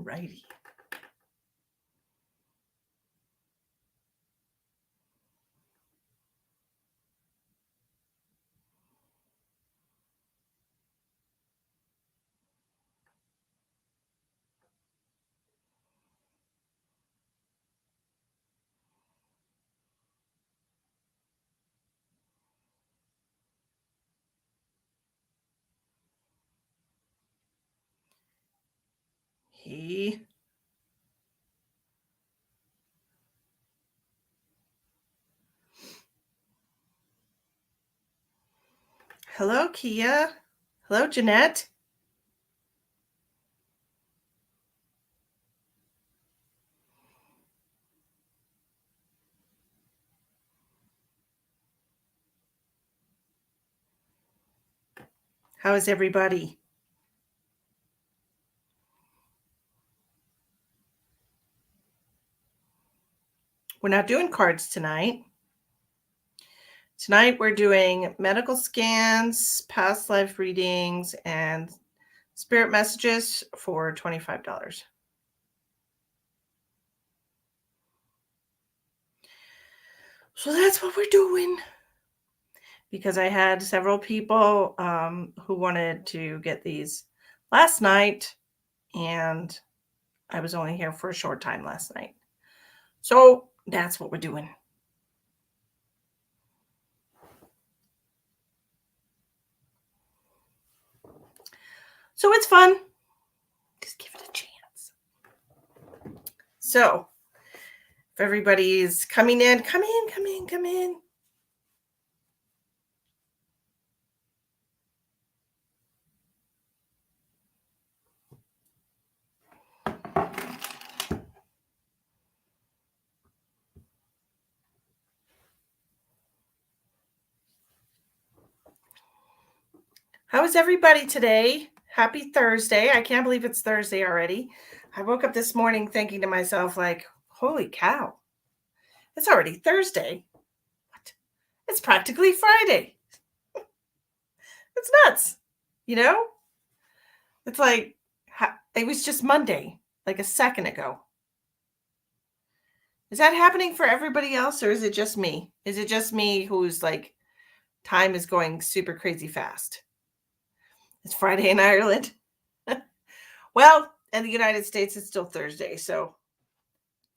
All righty. Hey. Hello, Kia. Hello, Jeanette. How is everybody? We're not doing cards tonight. Tonight we're doing medical scans, past life readings, and spirit messages for $25. So that's what we're doing. Because I had several people who wanted to get these last night, and I was only here for a short time last night. So that's what we're doing. So it's fun. Just give it a chance. So if everybody's coming in, come in, come in, come in. How is everybody today? Happy Thursday. I can't believe it's Thursday already. I woke up this morning thinking to myself, like, holy cow, it's already Thursday. What? It's practically Friday. It's nuts. You know? It's like, it was just Monday, like a second ago. Is that happening for everybody else, or is it just me? Is it just me who's like, time is going super crazy fast? It's Friday in Ireland. Well, in the United States, it's still Thursday. So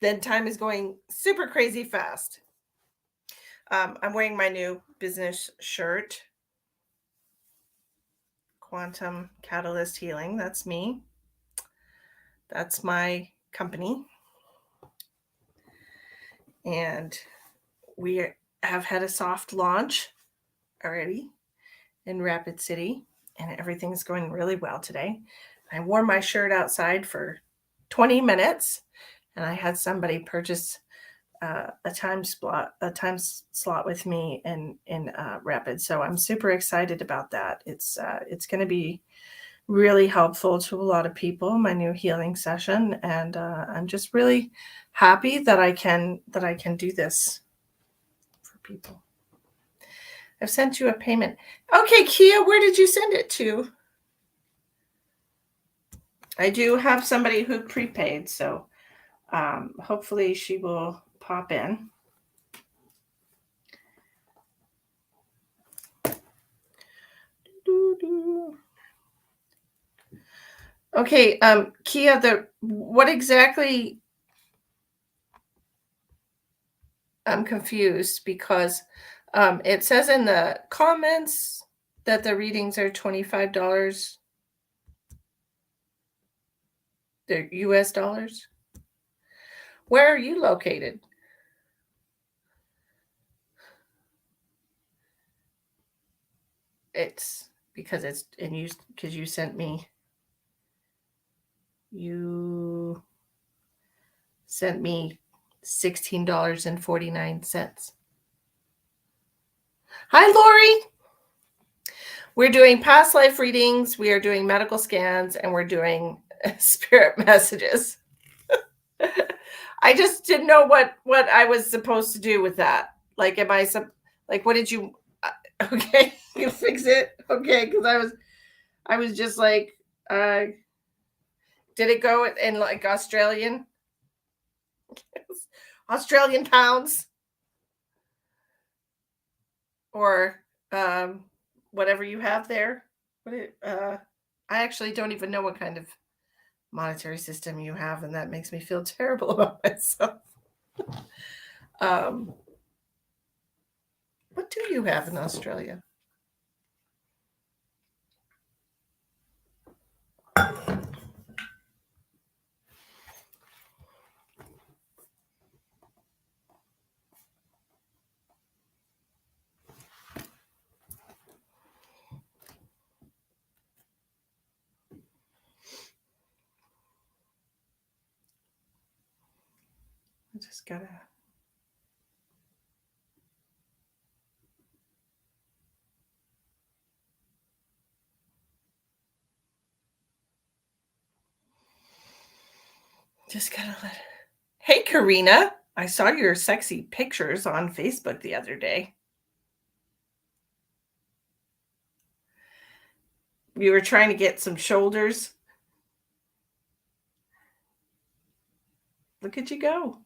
then time is going super crazy fast. I'm wearing my new business shirt. Quantum Catalyst Healing. That's me. That's my company. And we have had a soft launch already in Rapid City, and everything's going really well today. I wore my shirt outside for 20 minutes, and I had somebody purchase a time slot with me in Rapid. So I'm super excited about that. It's going to be really helpful to a lot of people, my new healing session, and I'm just really happy that I can do this for people. I've sent you a payment. Okay, Kia, where did you send it to? I do have somebody who prepaid, so hopefully she will pop in. Okay, Kia, what exactly? I'm confused because it says in the comments that the readings are $25. They're US dollars. Where are you located? It's because you sent me $16.49. Hi, Lori. We're doing past life readings, we are doing medical scans, and we're doing spirit messages. I just didn't know what I was supposed to do with that. Like, what did you? Okay, you fix it. Okay, because I was just like, Did it go in like Australian pounds or whatever you have there? I actually don't even know what kind of monetary system you have, and that makes me feel terrible about myself. What do you have in Australia? I just gotta. Just gotta let. Hey, Karina. I saw your sexy pictures on Facebook the other day. You were trying to get some shoulders. Look at you go.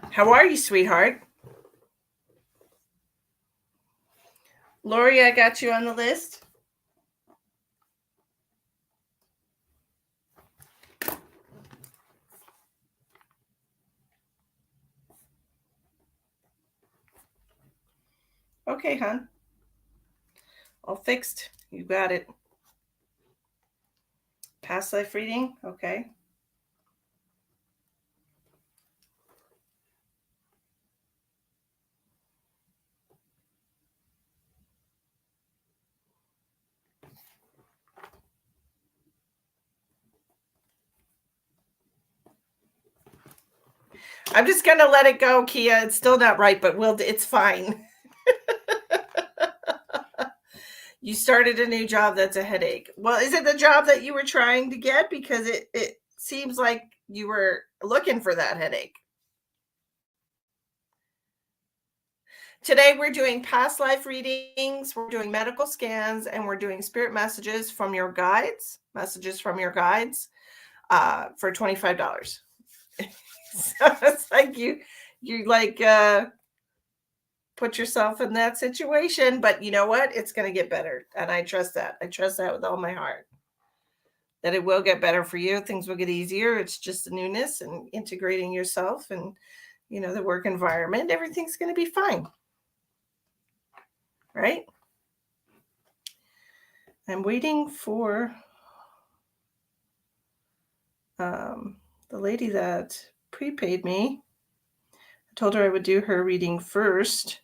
How are you, sweetheart? Lori, I got you on the list. Okay, hon. All fixed. You got it. Past life reading. Okay. I'm just gonna let it go, Kia. It's still not right, but it's fine. You started a new job that's a headache. Well, is it the job that you were trying to get? Because it seems like you were looking for that headache. Today we're doing past life readings, we're doing medical scans, and we're doing spirit messages from your guides, for $25. So it's like you like put yourself in that situation, but you know what? It's going to get better. And I trust that. I trust that with all my heart. That it will get better for you. Things will get easier. It's just the newness and integrating yourself and, the work environment. Everything's going to be fine. Right? I'm waiting for the lady that prepaid me. I told her I would do her reading first.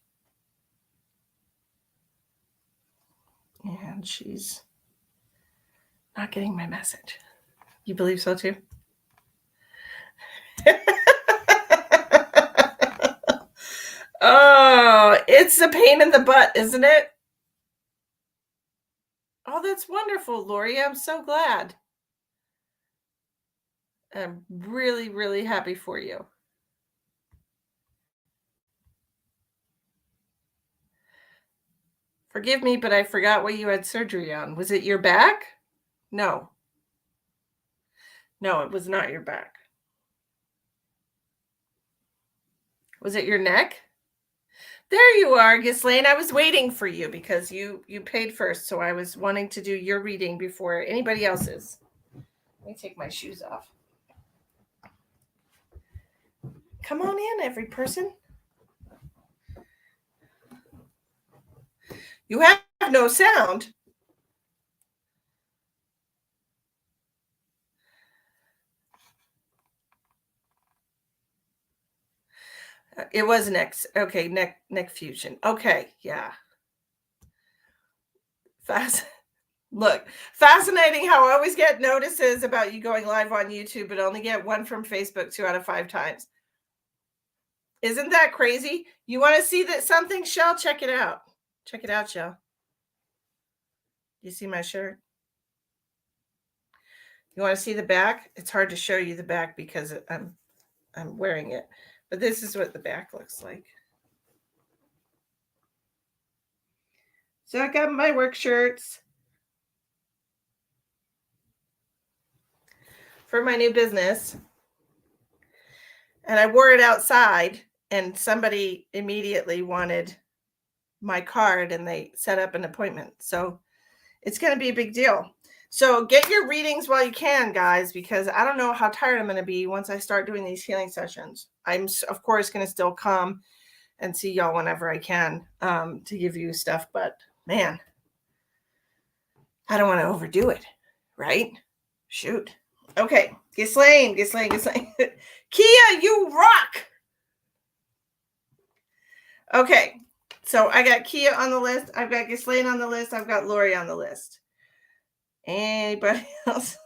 And she's not getting my message. You believe so too? Oh, it's a pain in the butt, isn't it? Oh, that's wonderful, Lori. I'm so glad. I'm really, really happy for you. Forgive me, but I forgot what you had surgery on. Was it your back? No. No, it was not your back. Was it your neck? There you are, Ghislaine. I was waiting for you because you paid first, so I was wanting to do your reading before anybody else's. Let me take my shoes off. Come on in, every person. You have no sound. It was neck fusion. Okay, yeah. Look, fascinating how I always get notices about you going live on YouTube, but only get one from Facebook 2 out of 5 times. Isn't that crazy? You want to see that something, Shell? Check it out. Check it out, Shell. You see my shirt? You want to see the back? It's hard to show you the back because I'm wearing it. But this is what the back looks like. So I got my work shirts. for my new business. And I wore it outside, and somebody immediately wanted my card and they set up an appointment. So it's going to be a big deal. So get your readings while you can, guys, because I don't know how tired I'm going to be once I start doing these healing sessions. I'm, of course, going to still come and see y'all whenever I can to give you stuff. But man, I don't want to overdo it, right? Shoot. Okay, Ghislaine. Kia, you rock. Okay, so I got Kia on the list. I've got Ghislaine on the list. I've got Lori on the list. Anybody else?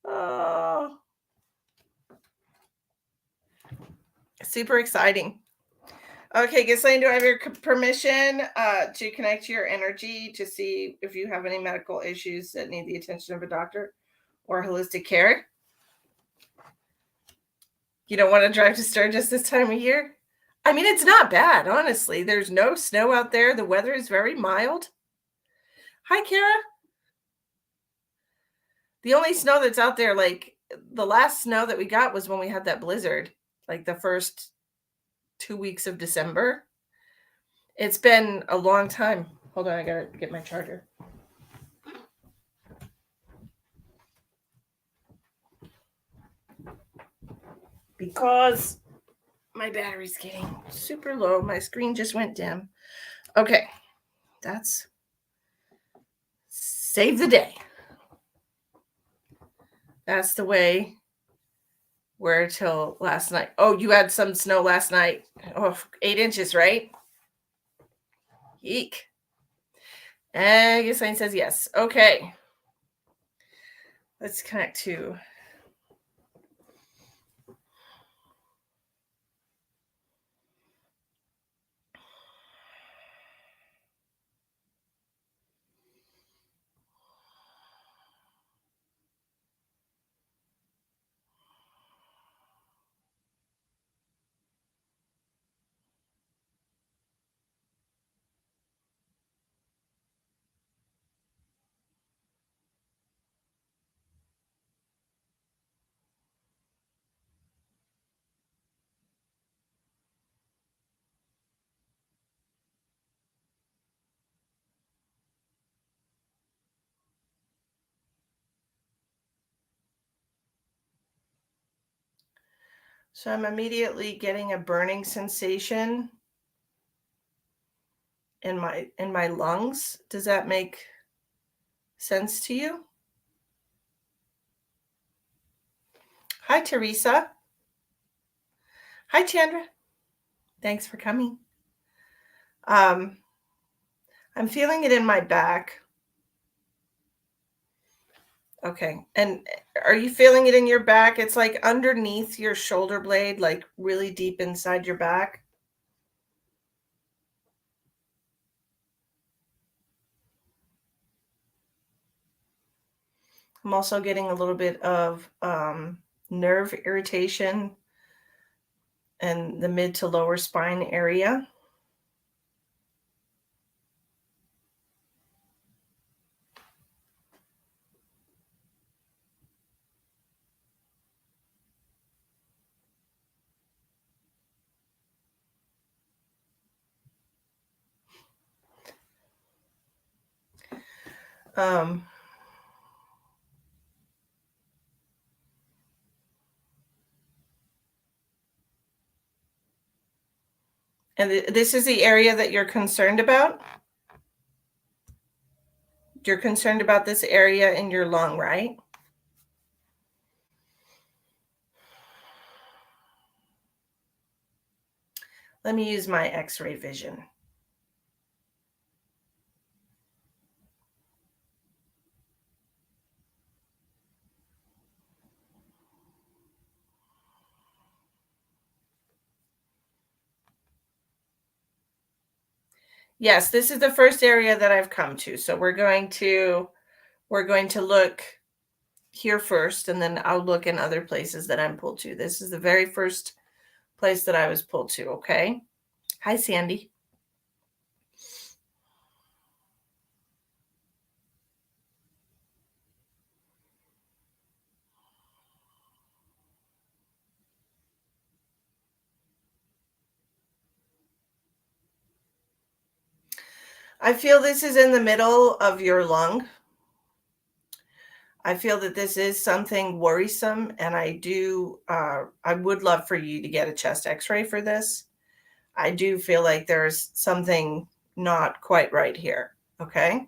Oh, super exciting. Okay, Ghislaine, do I have your permission to connect to your energy to see if you have any medical issues that need the attention of a doctor or holistic care? You don't want to drive to Sturgis this time of year? I mean, it's not bad, honestly. There's no snow out there. The weather is very mild. Hi, Kara. The only snow that's out there, like the last snow that we got was when we had that blizzard, like the first 2 weeks of December. It's been a long time. Hold on, I gotta get my charger. Because my battery's getting super low. My screen just went dim. Okay, that's save the day. That's the way we're till last night. Oh, you had some snow last night. Oh, 8 inches, right? Eek. And Ghislaine says yes. Okay. Let's connect to So I'm immediately getting a burning sensation in my lungs. Does that make sense to you? Hi, Teresa. Hi, Chandra. Thanks for coming. I'm feeling it in my back. Okay. And are you feeling it in your back? It's like underneath your shoulder blade, like really deep inside your back. I'm also getting a little bit of nerve irritation in the mid to lower spine area. And this is the area that you're concerned about? You're concerned about this area in your lung, right? Let me use my X-ray vision. Yes, this is the first area that I've come to. So we're going to look here first, and then I'll look in other places that I'm pulled to. This is the very first place that I was pulled to, okay? Hi, Sandy. I feel this is in the middle of your lung. I feel that this is something worrisome, and I would love for you to get a chest x-ray for this. I do feel like there's something not quite right here. Okay.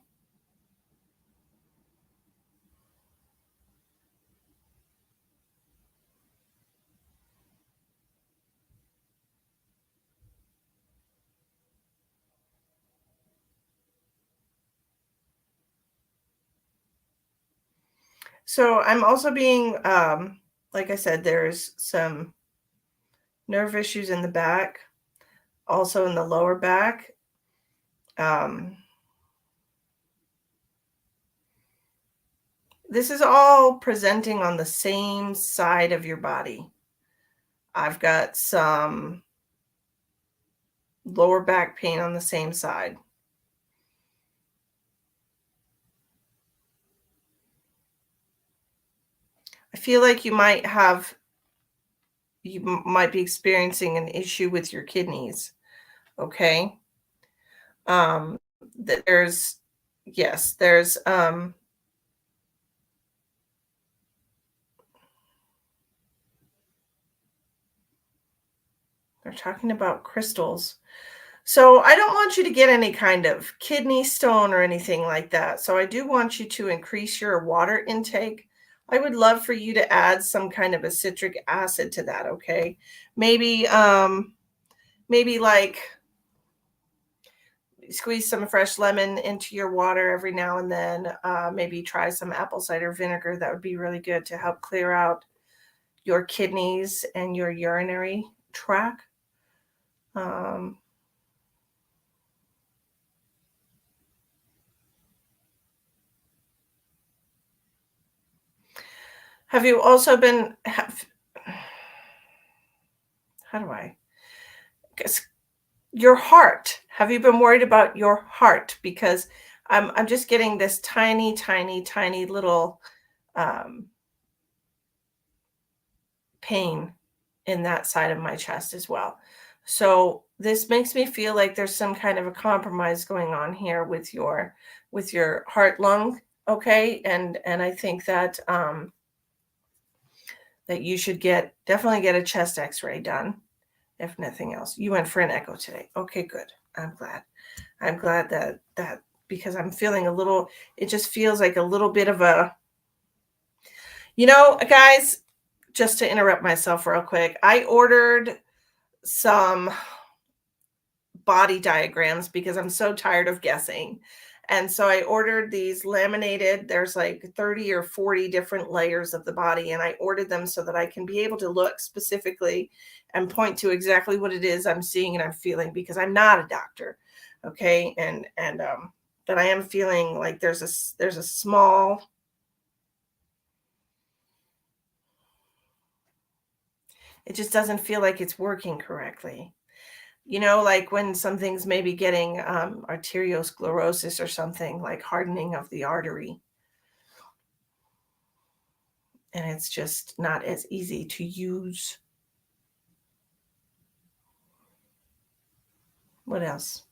So I'm also being, like I said, there's some nerve issues in the back, also in the lower back. Um, this is all presenting on the same side of your body. I've got some lower back pain on the same side. I feel like you might be experiencing an issue with your kidneys. Okay. Um, that there's yes, they're talking about crystals. So I don't want you to get any kind of kidney stone or anything like that. So I do want you to increase your water intake. I would love for you to add some kind of a citric acid to that, okay? Maybe maybe like squeeze some fresh lemon into your water every now and then. Maybe try some apple cider vinegar. That would be really good to help clear out your kidneys and your urinary tract. Um, have you also been how do I guess your heart? Have you been worried about your heart? Because I'm just getting this tiny, tiny, tiny little um, pain in that side of my chest as well. So this makes me feel like there's some kind of a compromise going on here with your heart lung, okay? And I think that that you should definitely get a chest x-ray done if nothing else. You went for an echo today. Okay, good. I'm glad. I'm glad that because I'm feeling a little it just feels like a little bit of a guys, just to interrupt myself real quick. I ordered some body diagrams because I'm so tired of guessing. And so I ordered these laminated, there's like 30 or 40 different layers of the body, and I ordered them so that I can be able to look specifically and point to exactly what it is I'm seeing and I'm feeling because I'm not a doctor. Okay. And but I am feeling like there's a small it just doesn't feel like it's working correctly. Like when something's maybe getting arteriosclerosis or something like hardening of the artery, and it's just not as easy to use. What else?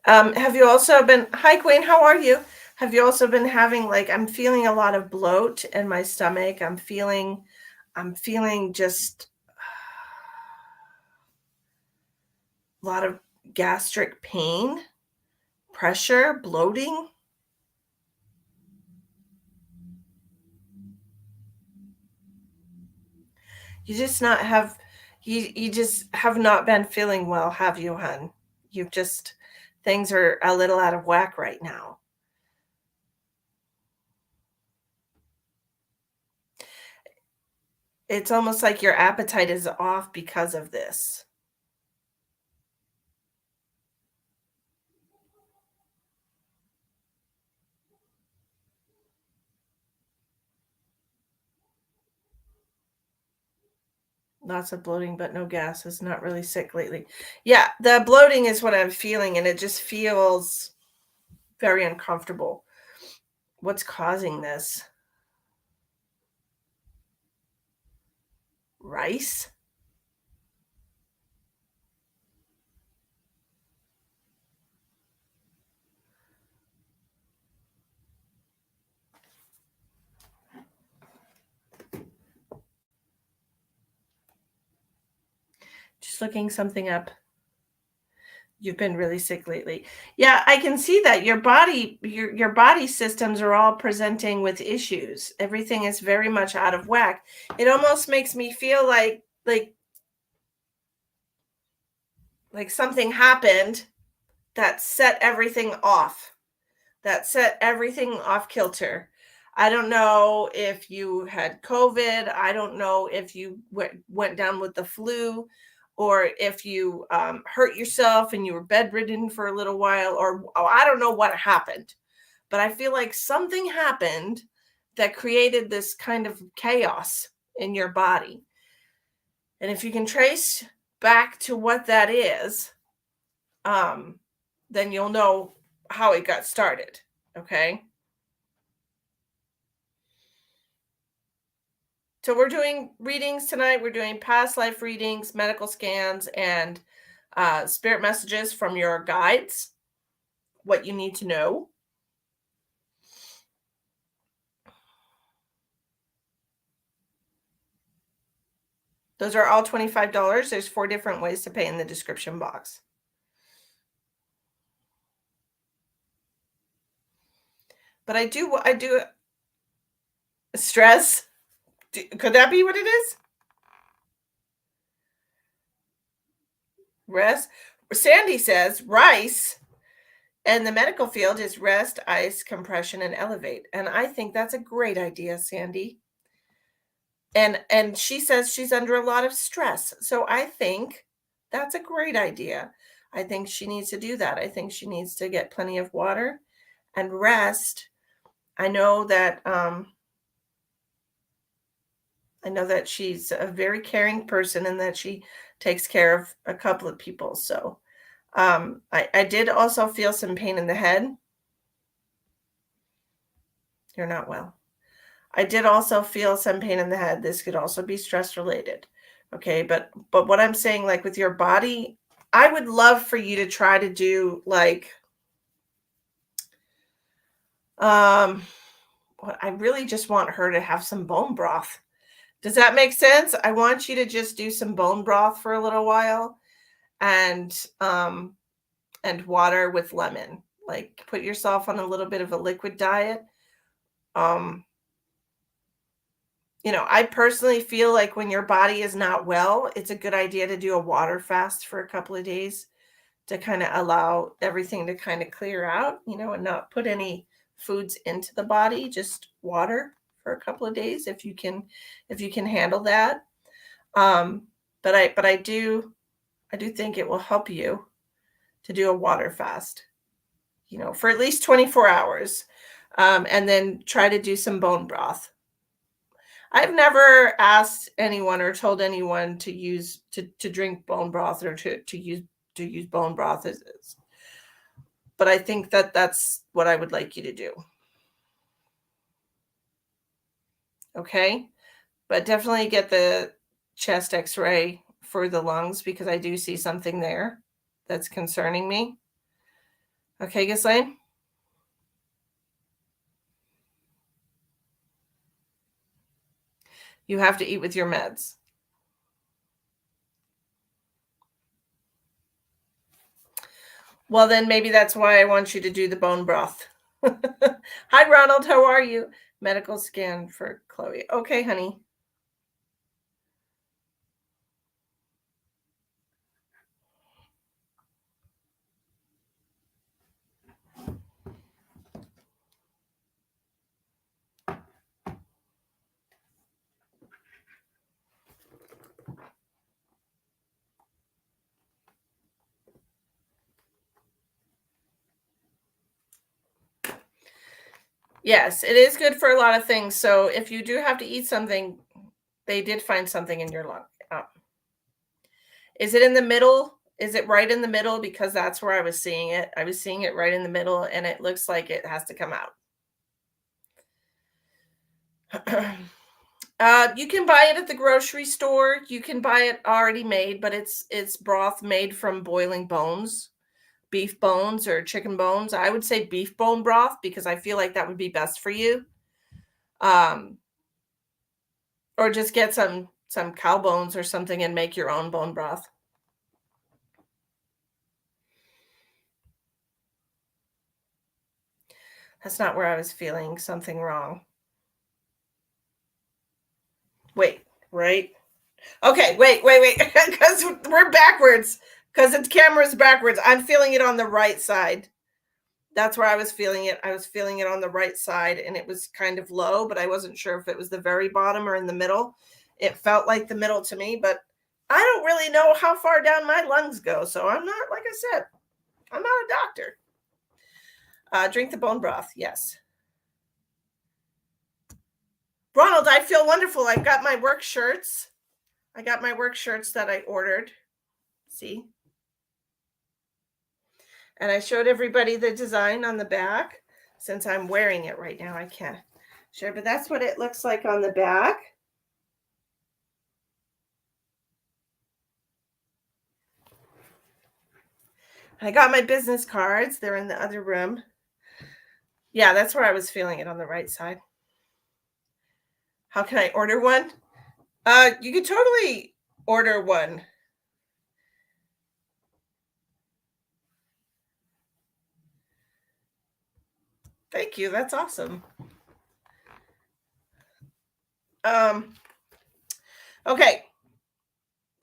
Have you also been, hi Queen, how are you? Have you also been having like, I'm feeling a lot of bloat in my stomach. I'm feeling just a lot of gastric pain, pressure, bloating. You just not have you just have not been feeling well, have you, hun? You've just things are a little out of whack right now. It's almost like your appetite is off because of this. Lots of bloating, but no gas. Is not really sick lately. Yeah, the bloating is what I'm feeling, and it just feels very uncomfortable. What's causing this? Rice? finish looking something up? You've been really sick lately. Yeah, I can see that your body systems are all presenting with issues. Everything is very much out of whack. It almost makes me feel like something happened that set everything off. That set everything off kilter. I don't know if you had COVID. I don't know if you went down with the flu, or if you hurt yourself and you were bedridden for a little while, or I don't know what happened. But I feel like something happened that created this kind of chaos in your body. And if you can trace back to what that is, um, then you'll know how it got started. Okay. So we're doing readings tonight. We're doing past life readings, medical scans, and spirit messages from your guides, what you need to know. Those are all $25. There's 4 different ways to pay in the description box. But I do stress. Could that be what it is? Rest. Sandy says rice, and the medical field is rest, ice, compression, and elevate. And I think that's a great idea, Sandy. And she says she's under a lot of stress. So I think that's a great idea. I think she needs to do that. I think she needs to get plenty of water and rest. I know that she's a very caring person and that she takes care of a couple of people. So I did also feel some pain in the head. You're not well. I did also feel some pain in the head. This could also be stress related. Okay, but what I'm saying, like with your body, I would love for you to try to do like what I really just want her to have some bone broth. Does that make sense? I want you to just do some bone broth for a little while, and water with lemon. Like put yourself on a little bit of a liquid diet. I personally feel like when your body is not well, it's a good idea to do a water fast for a couple of days to kind of allow everything to kind of clear out, and not put any foods into the body, just water for a couple of days if you can handle that. But I do think it will help you to do a water fast, for at least 24 hours. And then try to do some bone broth. I've never asked anyone or told anyone to drink bone broth or to use bone broth but I think that that's what I would like you to do. Okay? But definitely get the chest x-ray for the lungs, because I do see something there that's concerning me. Okay, Ghislaine? You have to eat with your meds. Well, then maybe that's why I want you to do the bone broth. Hi, Ronald. How are you? Medical scan for Chloe. Okay, honey. Yes, it is good for a lot of things. So if you do have to eat something, they did find something in your lung. Is it in the middle? Is it right in the middle? Because that's where I was seeing it. I was seeing it right in the middle, and it looks like it has to come out. You can buy it at the grocery store. You can buy it already made, but it's broth made from boiling bones, beef bones or chicken bones. I would say beef bone broth because I feel like that would be best for you. Or just get some cow bones or something and make your own bone broth. That's not where I was feeling something wrong. Wait, right? Okay, wait, because we're backwards. Because the camera's backwards. I'm feeling it on the right side. That's where I was feeling it. I was feeling it on the right side, and it was kind of low, but I wasn't sure if it was the very bottom or in the middle. It felt like the middle to me, but I don't really know how far down my lungs go. So I'm not, like I said, I'm not a doctor. Drink the bone broth. Yes. Ronald, I feel wonderful. I've got my work shirts. I got my work shirts that I ordered. See? And I showed everybody the design on the back. Since I'm wearing it right now, I can't share, but that's what it looks like on the back. I got my business cards. They're in the other room. Yeah, that's where I was feeling it on the right side. How can I order one? You could totally order one. Thank you. That's awesome. Okay.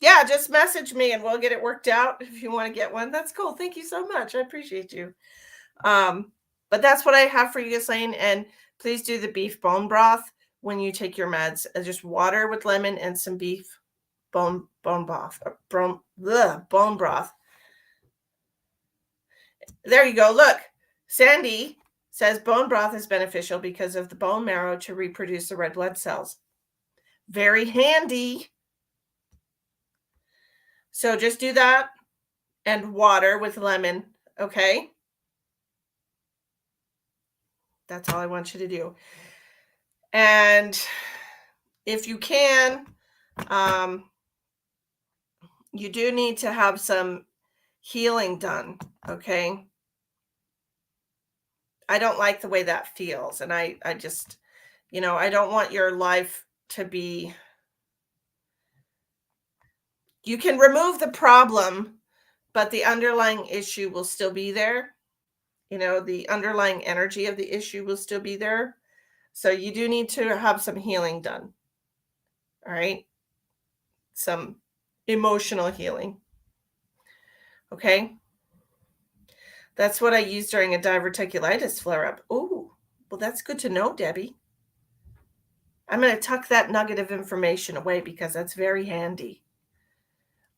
Yeah, just message me and we'll get it worked out if you want to get one. That's cool. Thank you so much. I appreciate you. But that's what I have for you, Ghislaine. And please do the beef bone broth when you take your meds. Just water with lemon and some beef bone broth. Bone broth. There you go. Look, Sandy says bone broth is beneficial because of the bone marrow to reproduce the red blood cells. Very handy. So just do that and water with lemon, okay? That's all I want you to do. And if you can, you do need to have some healing done, okay? I don't like the way that feels. And I just, I don't want your life to be, you can remove the problem, but the underlying issue will still be there. The underlying energy of the issue will still be there. So you do need to have some healing done. All right. Some emotional healing. Okay. That's what I use during a diverticulitis flare up. Oh, well, that's good to know, Debbie. I'm going to tuck that nugget of information away because that's very handy.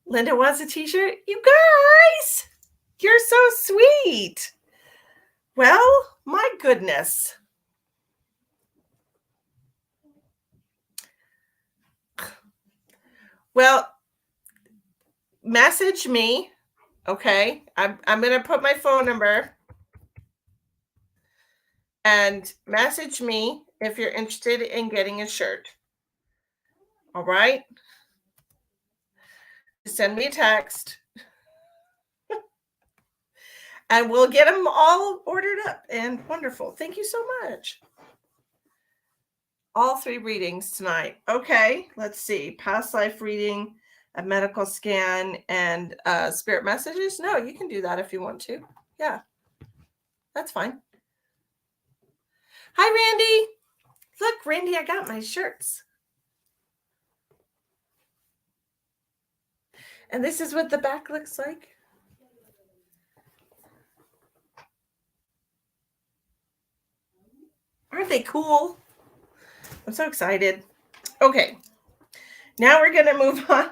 Linda wants a t-shirt. You guys, you're so sweet. Well, my goodness. Well, message me. Okay. I'm going to put my phone number and message me if you're interested in getting a shirt. All right. Send me a text and we'll get them all ordered up and wonderful. Thank you so much. All 3 readings tonight. Okay. Let's see. Past life reading, a medical scan, and spirit messages. No, you can do that if you want to. Yeah. That's fine. Hi, Randy. Look, Randy, I got my shirts. And this is what the back looks like. Aren't they cool? I'm so excited. Okay. Now we're going to move on.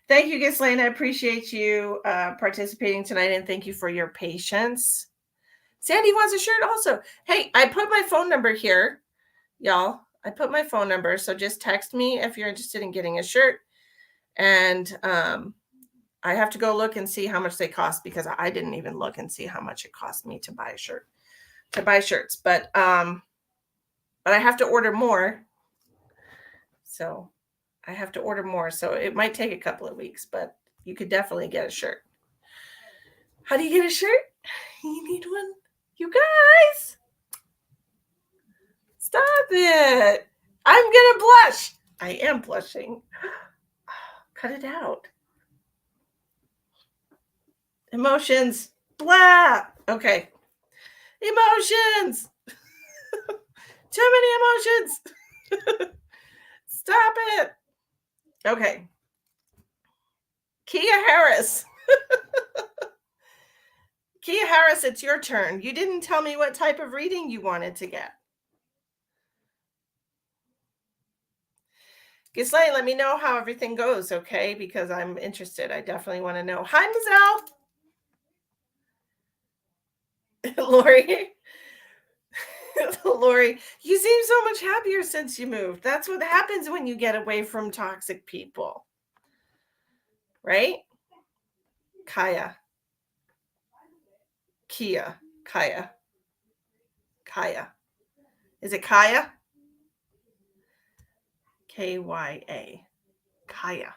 Thank you, Ghislaine. I appreciate you participating tonight, and thank you for your patience. Sandy wants a shirt also. Hey, I put my phone number here, y'all. I put my phone number, so just text me if you're interested in getting a shirt. And I have to go look and see how much they cost because I didn't even look and see how much it cost me to buy a shirt, to buy shirts. But I have to order more. So I have to order more. So it might take a couple of weeks, but you could definitely get a shirt. How do you get a shirt? You need one. You guys, stop it. I'm going to blush. I am blushing. Cut it out. Emotions. Blah. Okay. Emotions. Too many emotions. Stop it. Okay. Kia Harris. Kia Harris, it's your turn. You didn't tell me what type of reading you wanted to get. Ghislaine, let me know how everything goes, okay? Because I'm interested. I definitely want to know. Hi, Mazel. Lori. Lori, you seem so much happier since you moved. That's what happens when you get away from toxic people. Right? Kaya. Kia. Kaya. Kaya. Is it Kaya? Kya. Kaya.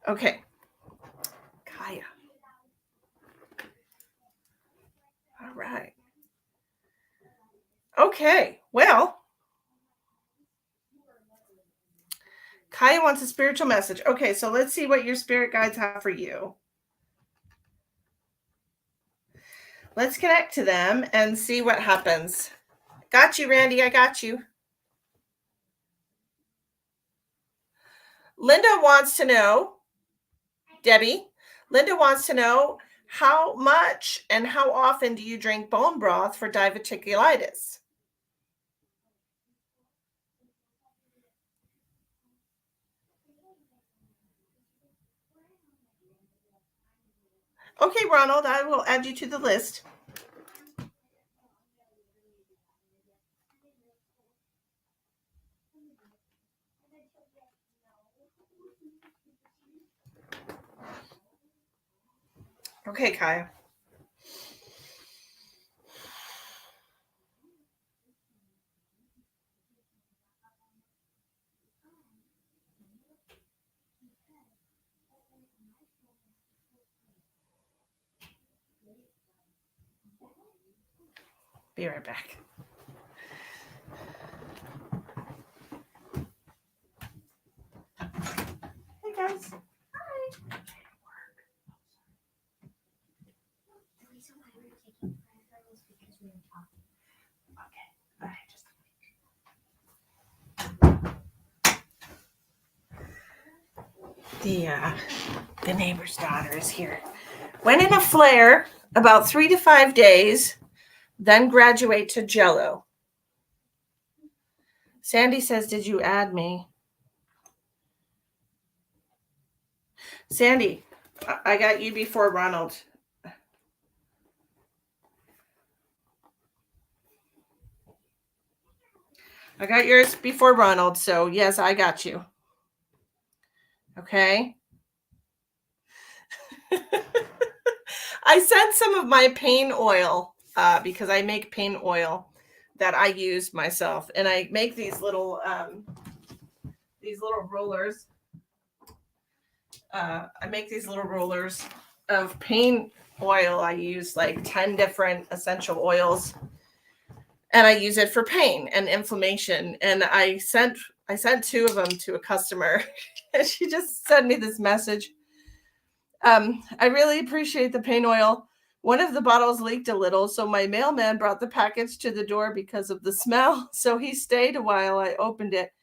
Okay. Kaya. All right. Okay. Well, Kaya wants a spiritual message. Okay, so let's see what your spirit guides have for you. Let's connect to them and see what happens. Got you, Randy. I got you. Linda wants to know, Debbie, Linda wants to know how much and how often do you drink bone broth for diverticulitis? Okay, Ronald, I will add you to the list. Okay, Kaya. Be right back. Hey, guys. Hi. Okay. All right. The neighbor's daughter is here. Went in a flare about 3 to 5 days, then graduate to Jello. Sandy says, did you add me? Sandy, I got you before Ronald. I got yours before Ronald, so yes, I got you. Okay. I sent some of my pain oil because I make pain oil that I use myself, and I make these little rollers. I make these little rollers of pain oil. I use like 10 different essential oils, and I use it for pain and inflammation. And I sent 2 of them to a customer, and she just sent me this message. I really appreciate the pain oil. One of the bottles leaked a little, so my mailman brought the package to the door because of the smell. So he stayed a while. I opened it,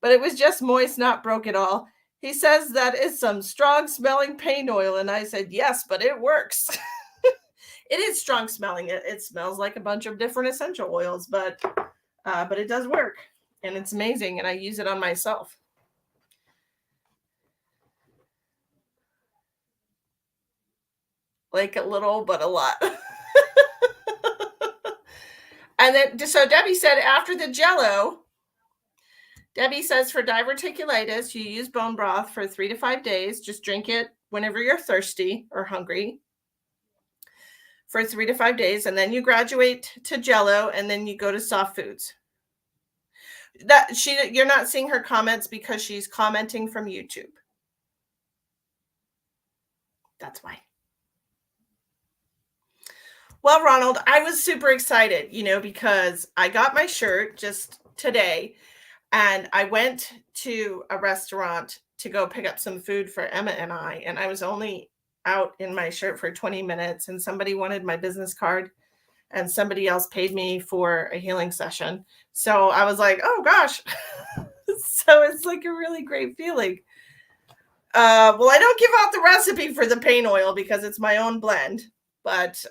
but it was just moist, not broke at all. He says that is some strong smelling pain oil. And I said, yes, but it works. It is strong smelling. It smells like a bunch of different essential oils, but it does work, and it's amazing. And I use it on myself. Like a little, but a lot. And then, so Debbie said after the Jello, Debbie says for diverticulitis, you use bone broth for 3 to 5 days. Just drink it whenever you're thirsty or hungry for 3 to 5 days. And then you graduate to Jello, and then you go to soft foods. You're not seeing her comments because she's commenting from YouTube. That's why. Well, Ronald, I was super excited, because I got my shirt just today, and I went to a restaurant to go pick up some food for Emma and I was only out in my shirt for 20 minutes, and somebody wanted my business card, and somebody else paid me for a healing session. So I was like, oh gosh. So it's like a really great feeling. Well, I don't give out the recipe for the pain oil because it's my own blend, but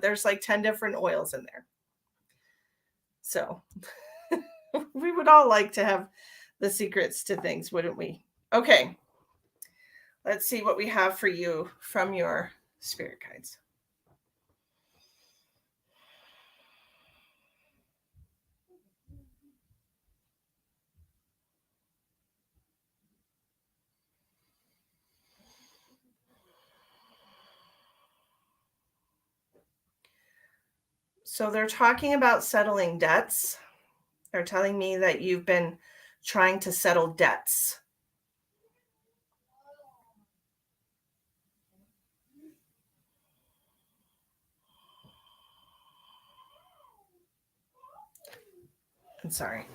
there's like 10 different oils in there. So we would all like to have the secrets to things, wouldn't we? Okay. Let's see what we have for you from your spirit guides. So they're talking about settling debts. They're telling me that you've been trying to settle debts. I'm sorry.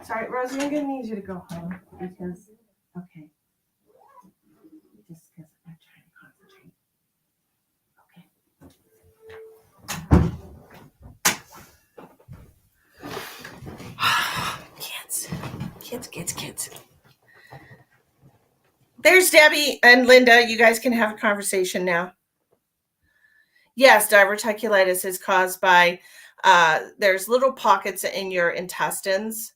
Sorry, Rosie, I'm going to need you to go home because, okay. Just because I'm trying to concentrate. Kids. There's Debbie and Linda. You guys can have a conversation now. Yes, diverticulitis is caused by there's little pockets in your intestines,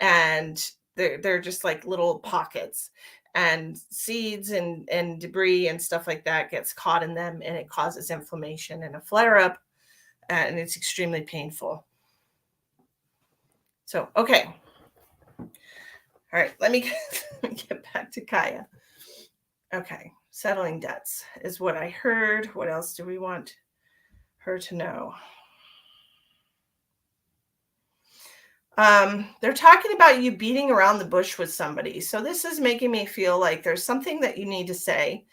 and they're just like little pockets, and seeds and debris and stuff like that gets caught in them, and it causes inflammation and a flare up, and it's extremely painful. So, okay. All right, let me get back to Kaya. Okay, settling debts is what I heard. What else do we want her to know? They're talking about you beating around the bush with somebody. So this is making me feel like there's something that you need to say,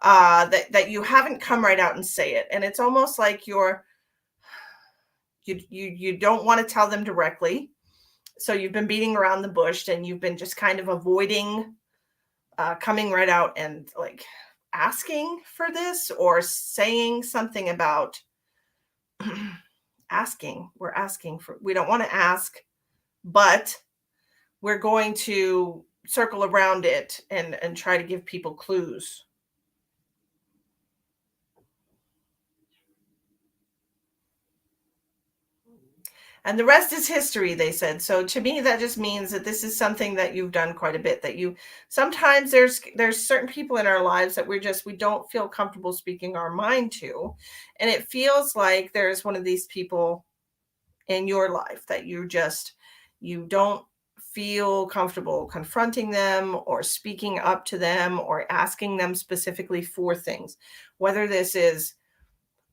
that you haven't come right out and say it. And it's almost like you don't want to tell them directly. So you've been beating around the bush and you've been just kind of avoiding coming right out and like asking for this or saying something about asking. We don't want to ask, but we're going to circle around it and try to give people clues. And the rest is history, they said. So to me, that just means that this is something that you've done quite a bit, that you sometimes there's certain people in our lives that we don't feel comfortable speaking our mind to. And it feels like there's one of these people in your life that you don't feel comfortable confronting them or speaking up to them or asking them specifically for things, whether this is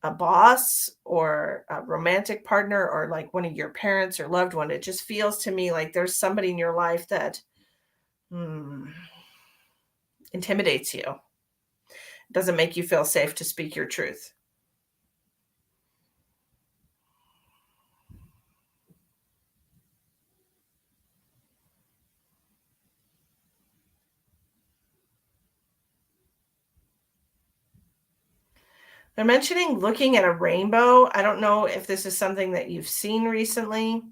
a boss or a romantic partner or like one of your parents or loved one. It just feels to me like there's somebody in your life that intimidates you, doesn't make you feel safe to speak your truth. They're mentioning looking at a rainbow. I don't know if this is something that you've seen recently,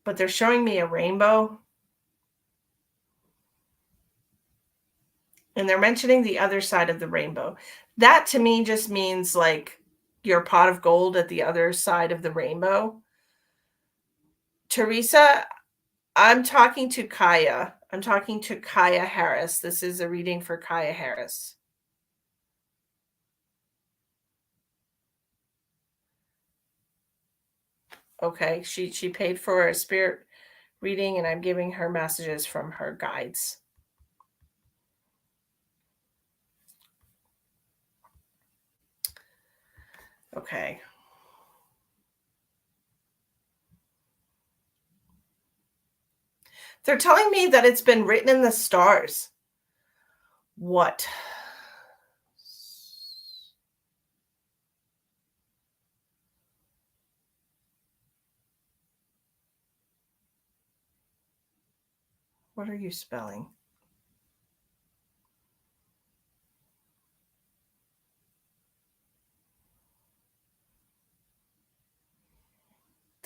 but they're showing me a rainbow. And they're mentioning the other side of the rainbow. That to me just means like your pot of gold at the other side of the rainbow. Teresa, I'm talking to Kaya. I'm talking to Kaya Harris. This is a reading for Kaya Harris. Okay, she paid for a spirit reading and I'm giving her messages from her guides. Okay. They're telling me that it's been written in the stars. What? What are you spelling?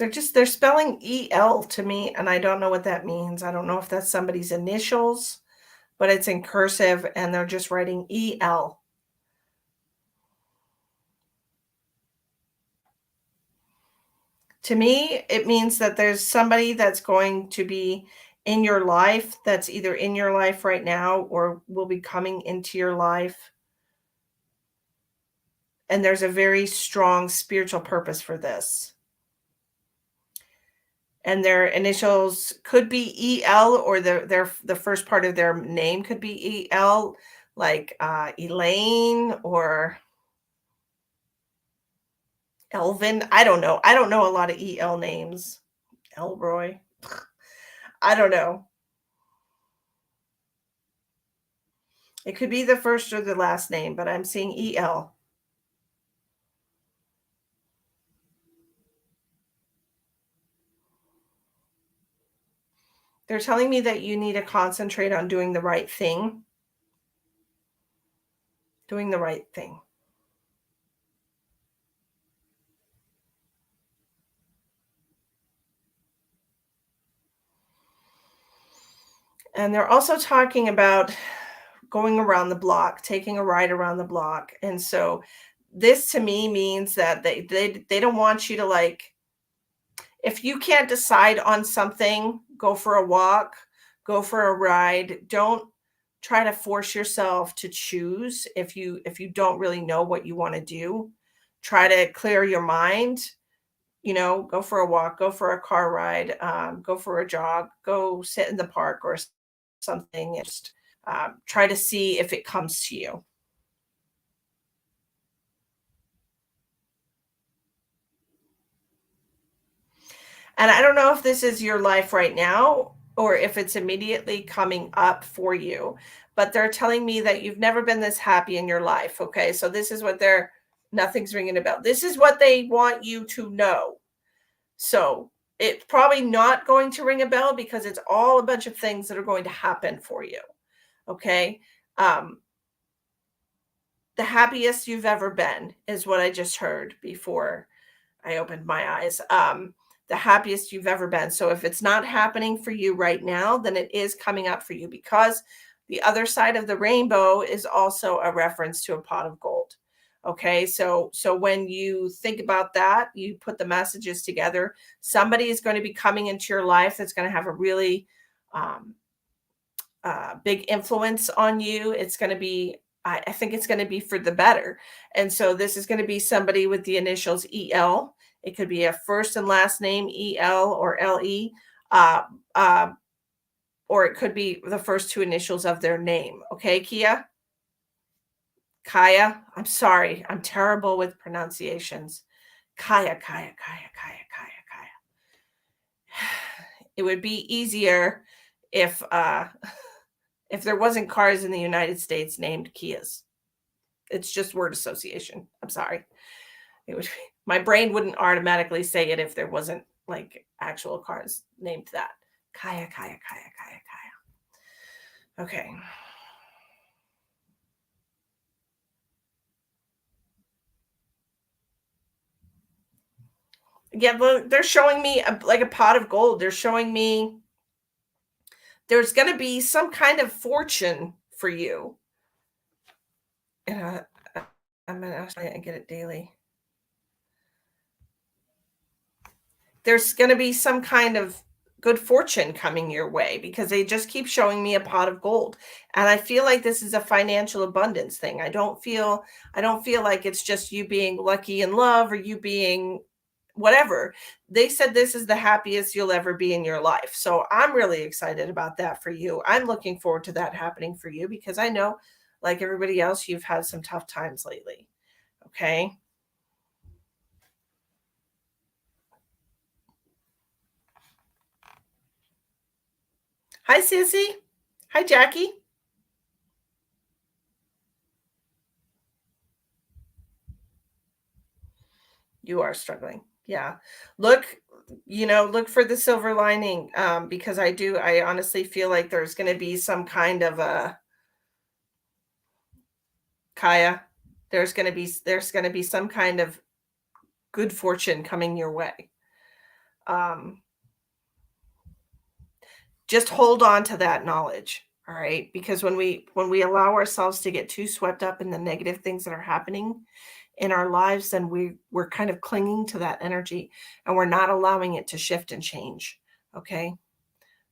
they're spelling EL to me, and I don't know what that means. I don't know if that's somebody's initials, but it's in cursive and they're just writing EL. To me, it means that there's somebody that's going to be in your life that's either in your life right now or will be coming into your life. And there's a very strong spiritual purpose for this. And their initials could be EL, or the first part of their name could be EL, like Elaine or Elvin. I don't know. I don't know a lot of EL names. Elroy. I don't know. It could be the first or the last name, but I'm seeing EL. They're telling me that you need to concentrate on doing the right thing. Doing the right thing. And they're also talking about going around the block, taking a ride around the block. And so this to me means that they don't want you to, like, if you can't decide on something, go for a walk, go for a ride. Don't try to force yourself to choose if you don't really know what you want to do. Try to clear your mind, go for a walk, go for a car ride, go for a jog, go sit in the park or something, and just try to see if it comes to you. And I don't know if this is your life right now or if it's immediately coming up for you, but they're telling me that you've never been this happy in your life. Okay. So this is what nothing's ringing a bell. This is what they want you to know. So it's probably not going to ring a bell because it's all a bunch of things that are going to happen for you. Okay. Um, the happiest you've ever been is what I just heard before I opened my eyes. The happiest you've ever been. So if it's not happening for you right now, then it is coming up for you, because the other side of the rainbow is also a reference to a pot of gold. Okay, so when you think about that, you put the messages together. Somebody is going to be coming into your life that's going to have a really um, big influence on you. It's going to be, I think it's going to be for the better. And so this is going to be somebody with the initials EL. It could be a first and last name EL or LE, uh, uh, or it could be the first two initials of their name. Okay, Kia? Kaya? I'm sorry. I'm terrible with pronunciations. Kaya, Kaya, Kaya, Kaya, Kaya, Kaya. It would be easier if if there wasn't cars in the United States named Kias. It's just word association. I'm sorry. It would my brain wouldn't automatically say it if there wasn't like actual cars named that. Kaya, Kaya, Kaya, Kaya, Kaya. Okay. Yeah, well, they're showing me like a pot of gold. They're showing me there's going to be some kind of fortune for you. And I'm going to try and get it daily. There's going to be some kind of good fortune coming your way, because they just keep showing me a pot of gold, and I feel like this is a financial abundance thing. I don't feel like it's just you being lucky in love or you being whatever. They said this is the happiest you'll ever be in your life, so I'm really excited about that for you. I'm looking forward to that happening for you, because I know, like everybody else, you've had some tough times lately. Okay. Hi, Sissy. Hi, Jackie. You are struggling. Yeah. Look, look for the silver lining, because I honestly feel like there's going to be some kind of a Kaya. There's going to be some kind of good fortune coming your way. Um, just hold on to that knowledge, all right? Because when we allow ourselves to get too swept up in the negative things that are happening in our lives, then we're kind of clinging to that energy and we're not allowing it to shift and change. Okay.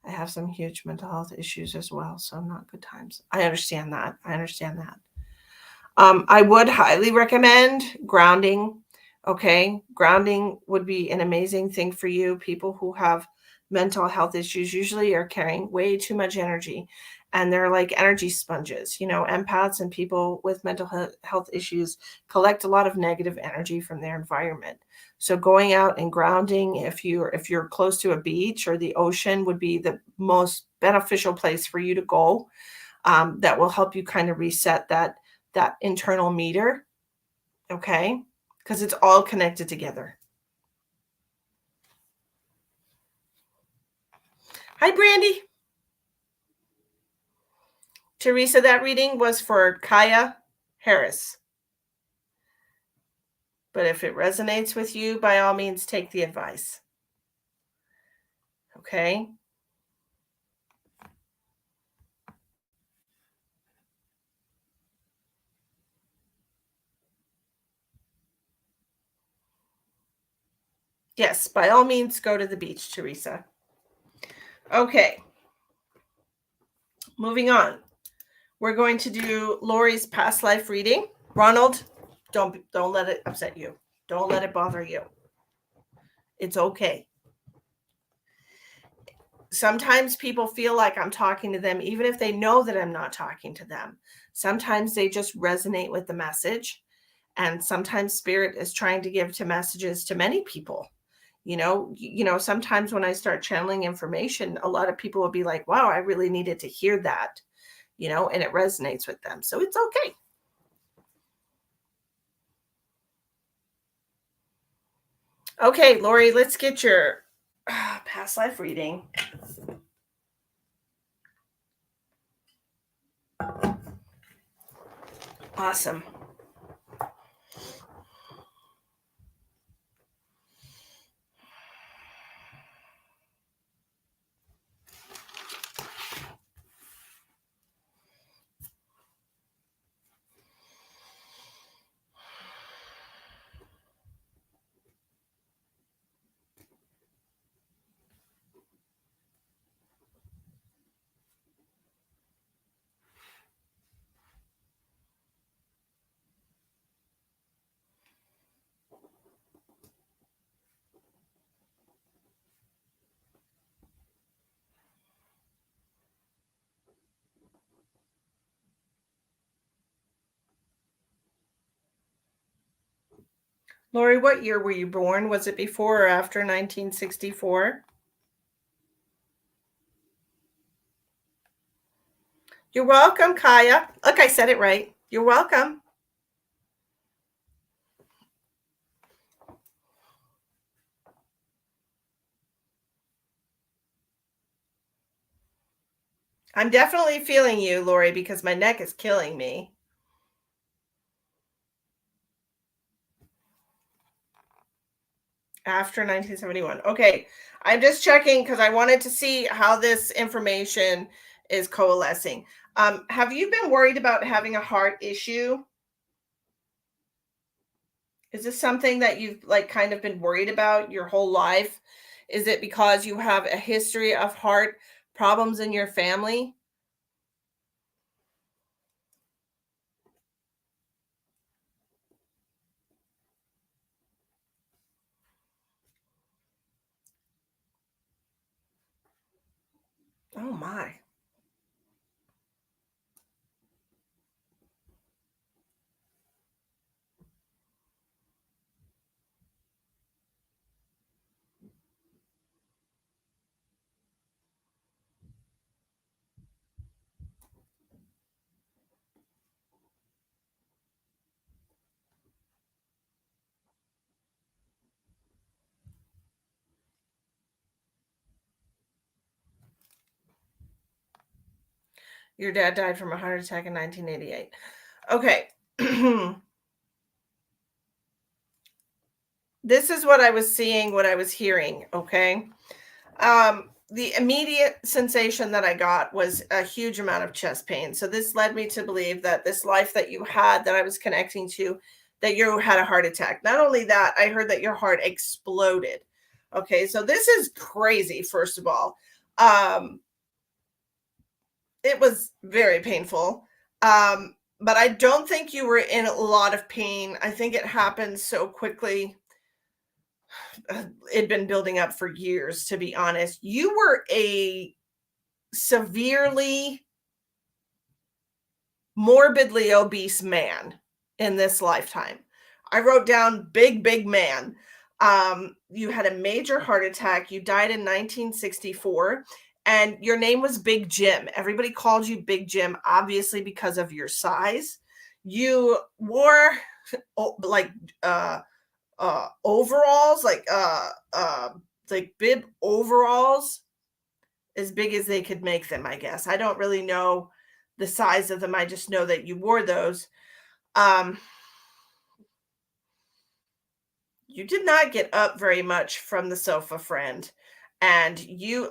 I have some huge mental health issues as well, so not good times. I understand that. I understand that. I would highly recommend grounding. Okay. Grounding would be an amazing thing for you. People who have mental health issues usually are carrying way too much energy and they're like energy sponges. Empaths and people with mental health issues collect a lot of negative energy from their environment. So going out and grounding, if you're close to a beach or the ocean, would be the most beneficial place for you to go. That will help you kind of reset that internal meter, okay? Because it's all connected together. Hi, Brandy. Teresa, that reading was for Kaya Harris. But if it resonates with you, by all means, take the advice. Okay? Yes, by all means, go to the beach, Teresa. Okay. Moving on. We're going to do Lori's past life reading. Ronald, don't let it upset you. Don't let it bother you. It's okay. Sometimes people feel like I'm talking to them, even if they know that I'm not talking to them. Sometimes they just resonate with the message. And sometimes spirit is trying to give to messages to many people. Sometimes when I start channeling information, a lot of people will be like, wow, I really needed to hear that, and it resonates with them. So it's okay. Okay, Lori, let's get your past life reading. Awesome. Lori, what year were you born? Was it before or after 1964? You're welcome, Kaya. Look, I said it right. You're welcome. I'm definitely feeling you, Lori, because my neck is killing me. After 1971. Okay. I'm just checking because I wanted to see how this information is coalescing. Have you been worried about having a heart issue? Is this something that you've like kind of been worried about your whole life? Is it because you have a history of heart problems in your family? Oh my. Your dad died from a heart attack in 1988. Okay. This is what I was seeing, what I was hearing, okay? The immediate sensation that I got was a huge amount of chest pain. So this led me to believe that this life that you had that I was connecting to, that you had a heart attack. Not only that, I heard that your heart exploded. Okay, so this is crazy, first of all. Um, it was very painful. But I don't think you were in a lot of pain. I think it happened so quickly. It'd been building up for years, to be honest. You were a severely morbidly obese man in this lifetime. I wrote down big, big man. You had a major heart attack. You died in 1964, and your name was Big Jim. Everybody called you Big Jim, obviously because of your size. You wore like overalls, like bib overalls as big as they could make them, I guess. I don't really know the size of them. I just know that you wore those. Um, you did not get up very much from the sofa, friend. And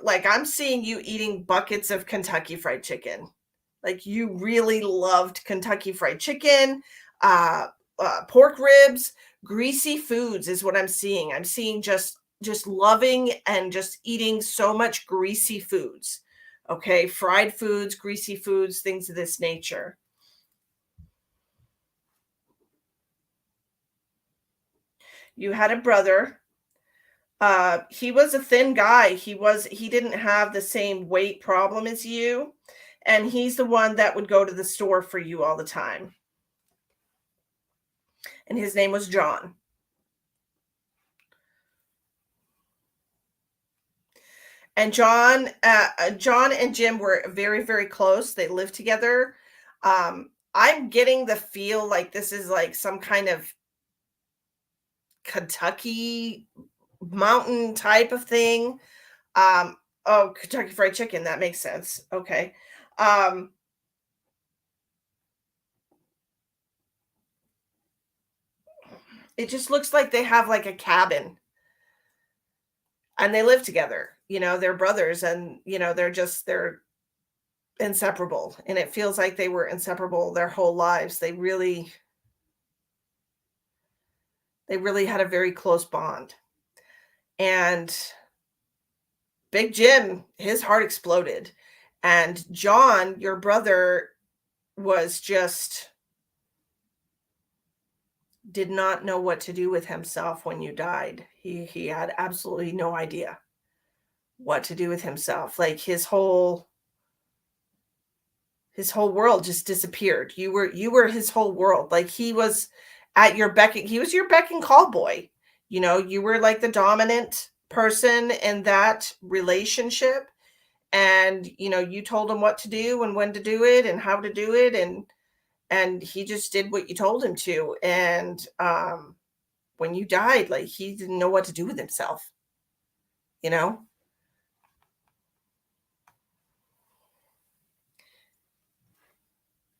I'm seeing you eating buckets of Kentucky Fried Chicken. Like you really loved Kentucky Fried Chicken, uh, pork ribs, greasy foods is what I'm seeing. I'm seeing just loving and just eating so much greasy foods. Okay, fried foods, greasy foods, things of this nature. You had a brother. He was a thin guy. He didn't have the same weight problem as you, and he's the one that would go to the store for you all the time. And his name was John. And John and Jim were very, very close. They lived together. I'm getting the feel like this is like some kind of Kentucky mountain type of thing. Oh, Kentucky Fried Chicken, that makes sense. Okay. Um, it just looks like they have like a cabin and they live together. They're brothers and they're inseparable. And it feels like they were inseparable their whole lives. They really had a very close bond. And Big Jim, his heart exploded. And John, your brother, was just did not know what to do with himself when you died. He had absolutely no idea what to do with himself. Like his whole world just disappeared. You were his whole world. Like he was at your beck he was your beck and call boy. You were like the dominant person in that relationship, and you told him what to do and when to do it and how to do it, and he just did what you told him to. And when you died, like he didn't know what to do with himself, you know?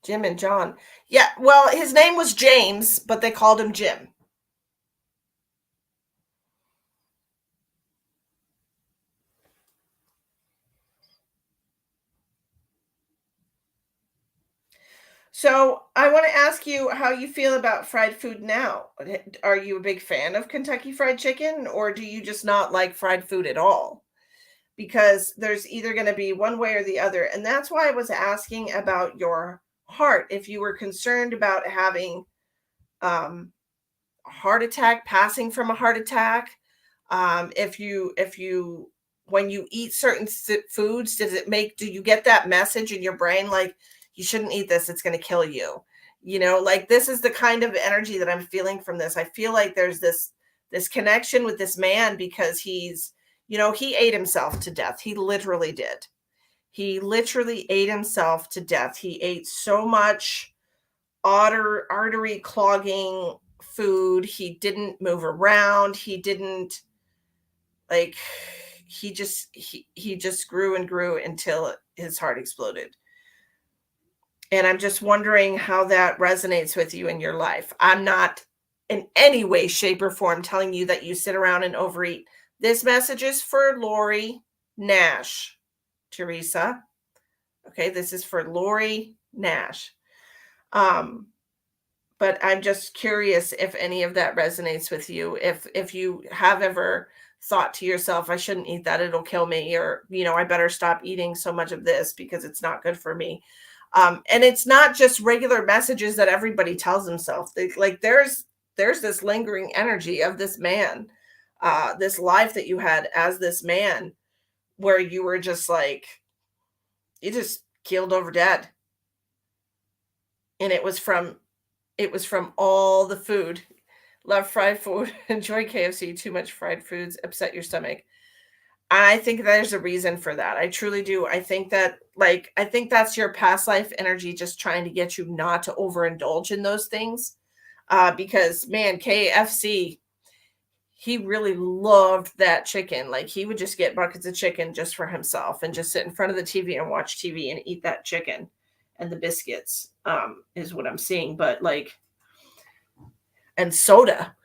Jim and John. Yeah, well, his name was James, but they called him Jim. So I want to ask you how you feel about fried food now. Are you a big fan of Kentucky Fried Chicken, or do you just not like fried food at all? Because there's either going to be one way or the other. And that's why I was asking about your heart. If you were concerned about having um, a heart attack, passing from a heart attack, if you when you eat certain foods, do you get that message in your brain like you shouldn't eat this, it's going to kill you? Like this is the kind of energy that I'm feeling from this. I feel like there's this connection with this man because he ate himself to death. He literally did. He literally ate himself to death. He ate so much artery clogging food. He didn't move around. He didn't like he just grew and grew until his heart exploded. And I'm just wondering how that resonates with you in your life. I'm not in any way, shape, or form telling you that you sit around and overeat. This message is for Lori Nash, Teresa. Okay, this is for Lori Nash. But I'm just curious if any of that resonates with you. If you have ever thought to yourself, I shouldn't eat that, it'll kill me, or I better stop eating so much of this because it's not good for me. And it's not just regular messages that everybody tells themselves. Like there's this lingering energy of this man, this life that you had as this man, where you were just like, you just keeled over dead. And it was from all the food. Love fried food, enjoy KFC, too much fried foods, upset your stomach. I think there's a reason for that. I truly do. I think that's your past life energy just trying to get you not to overindulge in those things. Because man, KFC, he really loved that chicken. Like he would just get buckets of chicken just for himself and just sit in front of the TV and watch TV and eat that chicken and the biscuits, is what I'm seeing. But like, and soda,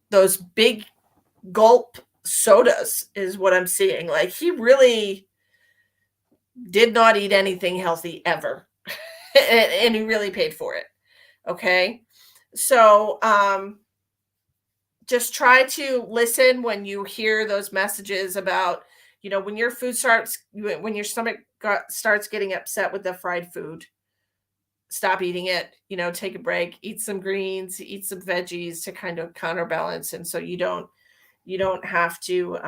those big gulp sodas is what I'm seeing. Like he really did not eat anything healthy ever. And he really paid for it. Okay. So just try to listen when you hear those messages about, when your food starts, when your stomach starts getting upset with the fried food, stop eating it, take a break, eat some greens, eat some veggies to kind of counterbalance. And so you don't have to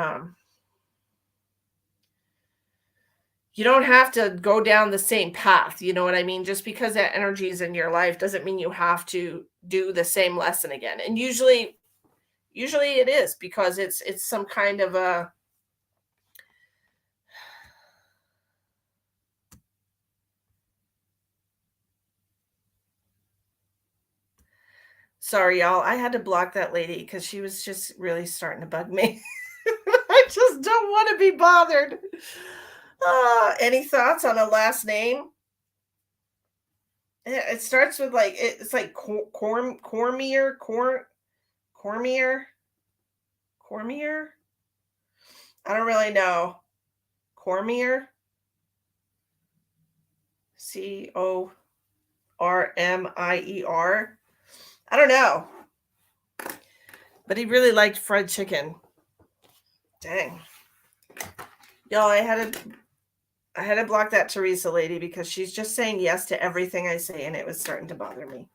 go down the same path. You know what I mean? Just because that energy is in your life doesn't mean you have to do the same lesson again. And usually it is because it's some kind of a, sorry y'all, I had to block that lady because she was just really starting to bug me. I just don't want to be bothered. Any thoughts on a last name? It starts with like, it's like Cormier. Cormier. I don't really know. Cormier. Cormier. I don't know. But he really liked fried chicken. Dang. Y'all, I had to block that Teresa lady because she's just saying yes to everything I say and it was starting to bother me.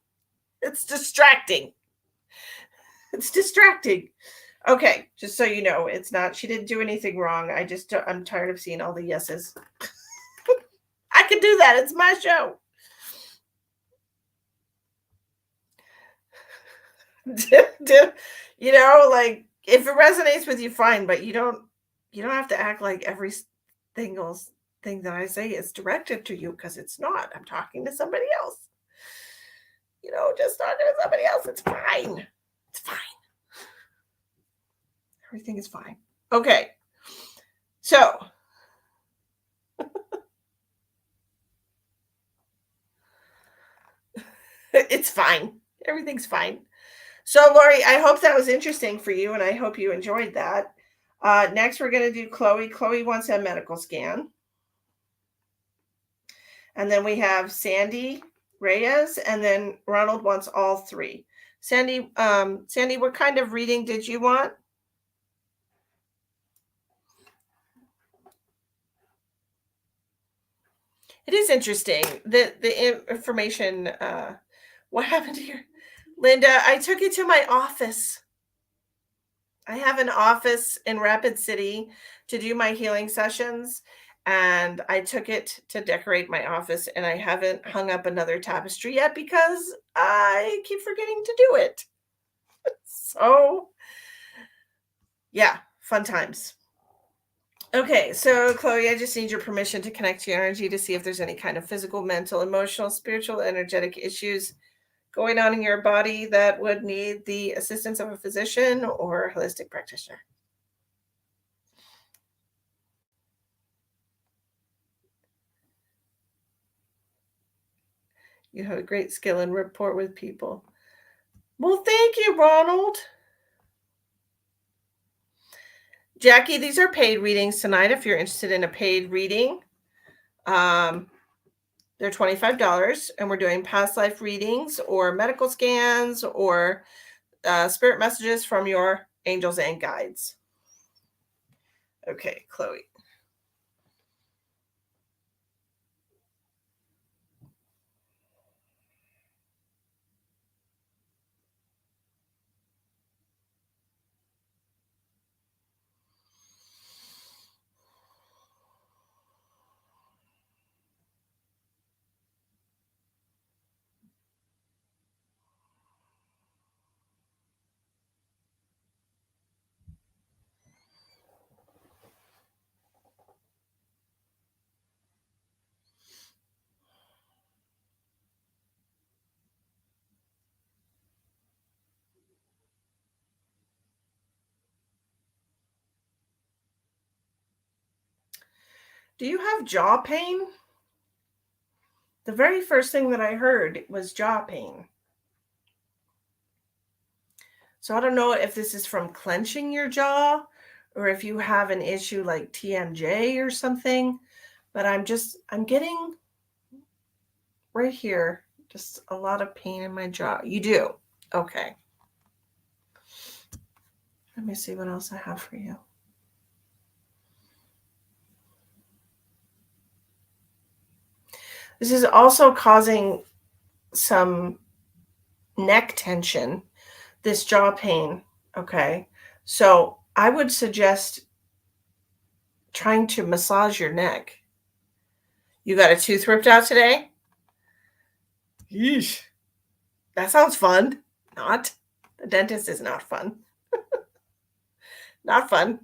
It's distracting. It's distracting. Okay, just so you know, it's not, she didn't do anything wrong. I'm tired of seeing all the yeses. I can do that. It's my show. Like if it resonates with you, fine, but you don't have to act like every single thing that I say is directed to you because it's not. I'm talking to somebody else. Just talking to somebody else. It's fine. It's fine. Everything is fine. Okay. So it's fine. Everything's fine. So Lori, I hope that was interesting for you and I hope you enjoyed that. Next, we're going to do Chloe. Chloe wants a medical scan. And then we have Sandy Reyes, and then Ronald wants all three. Sandy, what kind of reading did you want? It is interesting the information. What happened here, Linda? I took it to my office. I have an office in Rapid City to do my healing sessions, and I took it to decorate my office, and I haven't hung up another tapestry yet because I keep forgetting to do it. So, yeah, fun times. Okay, so Chloe, I just need your permission to connect to your energy to see if there's any kind of physical, mental, emotional, spiritual, energetic issues going on in your body that would need the assistance of a physician or a holistic practitioner. You have a great skill and rapport with people. Well, thank you, Ronald. Jackie, these are paid readings tonight. If you're interested in a paid reading, they're $25, and we're doing past life readings or medical scans or spirit messages from your angels and guides. Okay, Chloe. Do you have jaw pain? The very first thing that I heard was jaw pain. So I don't know if this is from clenching your jaw or if you have an issue like TMJ or something, but I'm getting right here just a lot of pain in my jaw. You do? Okay. Let me see what else I have for you. This is also causing some neck tension, this jaw pain. Okay. So I would suggest trying to massage your neck. You got a tooth ripped out today? Yeesh. That sounds fun. Not. The dentist is not fun. Not fun.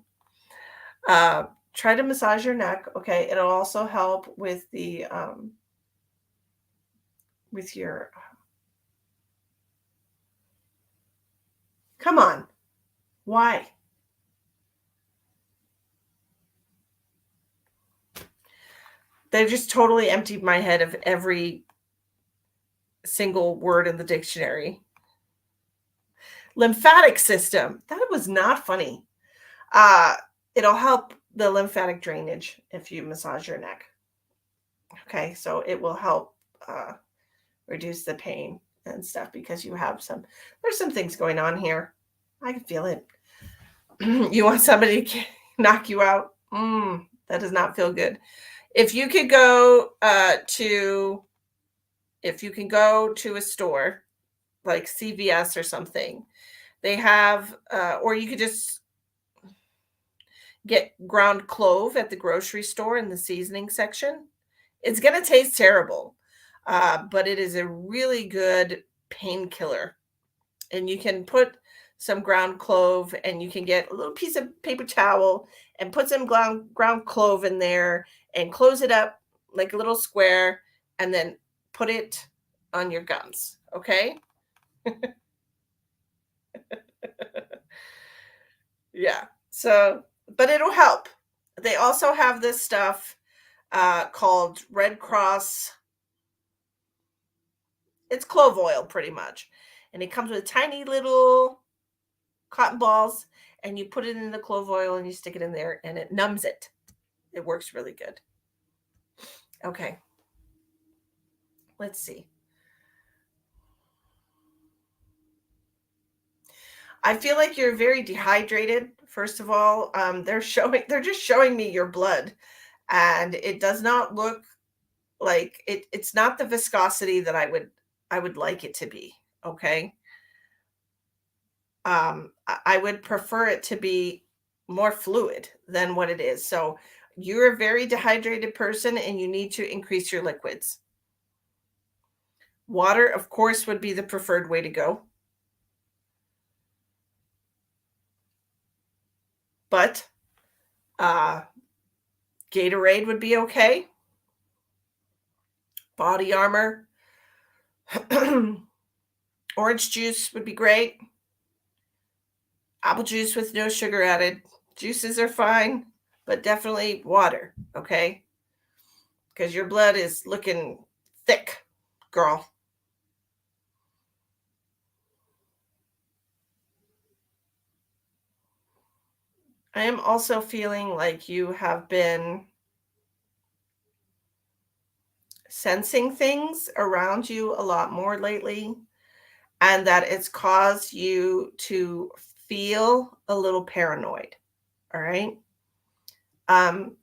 Try to massage your neck. Okay. It'll also help with the with your come on. Why? They just totally emptied my head of every single word in the dictionary. Lymphatic system. That was not funny. It'll help the lymphatic drainage if you massage your neck. Okay, so it will help reduce the pain and stuff because there's some things going on here. I can feel it. You want somebody to knock you out? That does not feel good. If you could go to a store like CVS or something, they have, or you could just get ground clove at the grocery store in the seasoning section. It's going to taste terrible, but it is a really good painkiller. And you can put some ground clove and you can get a little piece of paper towel and put some ground clove in there and close it up like a little square and then put it on your gums. Okay. Yeah. So, but it'll help. They also have this stuff called Red Cross. It's clove oil pretty much. And it comes with tiny little cotton balls and you put it in the clove oil and you stick it in there and it numbs it. It works really good. Okay. Let's see. I feel like you're very dehydrated. First of all, they're just showing me your blood, and it does not look like it. It's not the viscosity that I would like it to be. Okay. I would prefer it to be more fluid than what it is. So you're a very dehydrated person, and you need to increase your liquids. Water, of course, would be the preferred way to go. But Gatorade would be okay. Body Armor. Orange juice would be great. Apple juice with no sugar added. Juices are fine, but definitely water, okay? Because your blood is looking thick, girl. I am also feeling like you have been sensing things around you a lot more lately, and that it's caused you to feel a little paranoid. All right.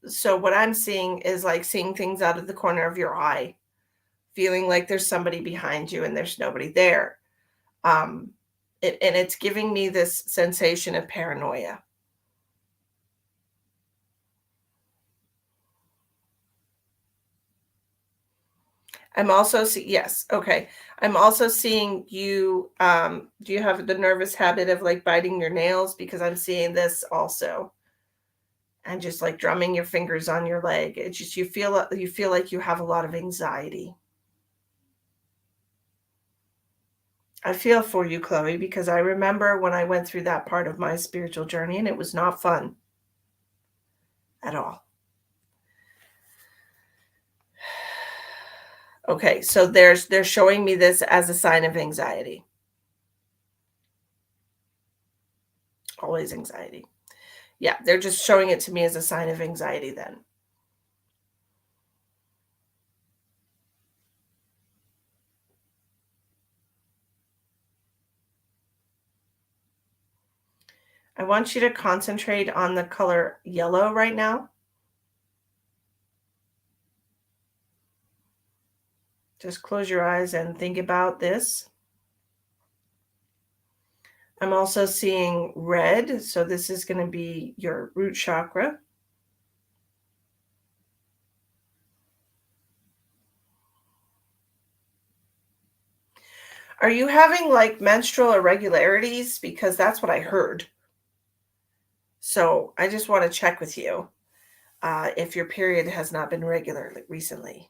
So what I'm seeing is like seeing things out of the corner of your eye, feeling like there's somebody behind you and there's nobody there. Um, and it's giving me this sensation of paranoia. I'm also yes, okay. I'm also seeing you, do you have the nervous habit of, like, biting your nails? Because I'm seeing this also, and just, like, drumming your fingers on your leg. It's just you feel like you have a lot of anxiety. I feel for you, Chloe, because I remember when I went through that part of my spiritual journey, and it was not fun at all. Okay, so they're showing me this as a sign of anxiety. Always anxiety. Yeah, they're just showing it to me as a sign of anxiety then. I want you to concentrate on the color yellow right now. Just close your eyes and think about this. I'm also seeing red, so this is going to be your root chakra. Are you having like menstrual irregularities? Because that's what I heard. So I just want to check with you if your period has not been regular recently.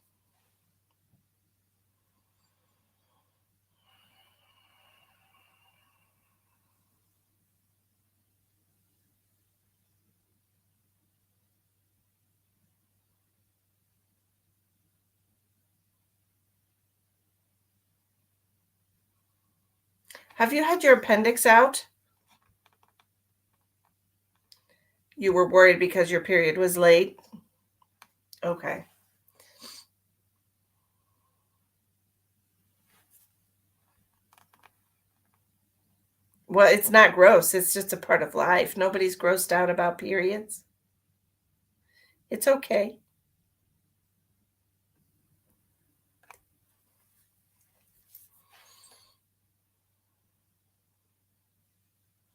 Have you had your appendix out? You were worried because your period was late? Okay. Well, it's not gross. It's just a part of life. Nobody's grossed out about periods. It's okay.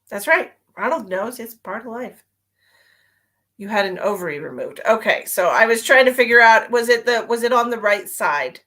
That's right. Ronald knows it's part of life. You had an ovary removed. Okay, so I was trying to figure out was it on the right side?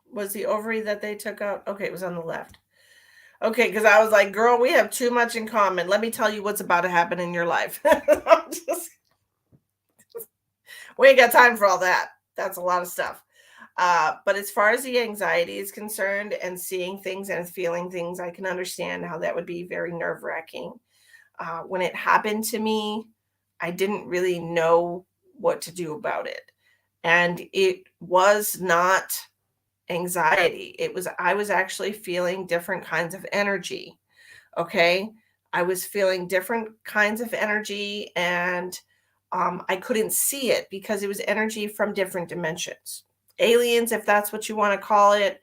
Was the ovary that they took out? Okay, it was on the left. Okay, because I was like, girl, we have too much in common. Let me tell you what's about to happen in your life. We ain't got time for all that. That's a lot of stuff. But as far as the anxiety is concerned and seeing things and feeling things, I can understand how that would be very nerve wracking. When it happened to me, I didn't really know what to do about it. And it was not anxiety. I was actually feeling different kinds of energy. Okay. I was feeling different kinds of energy, and I couldn't see it because it was energy from different dimensions. Aliens, if that's what you want to call it.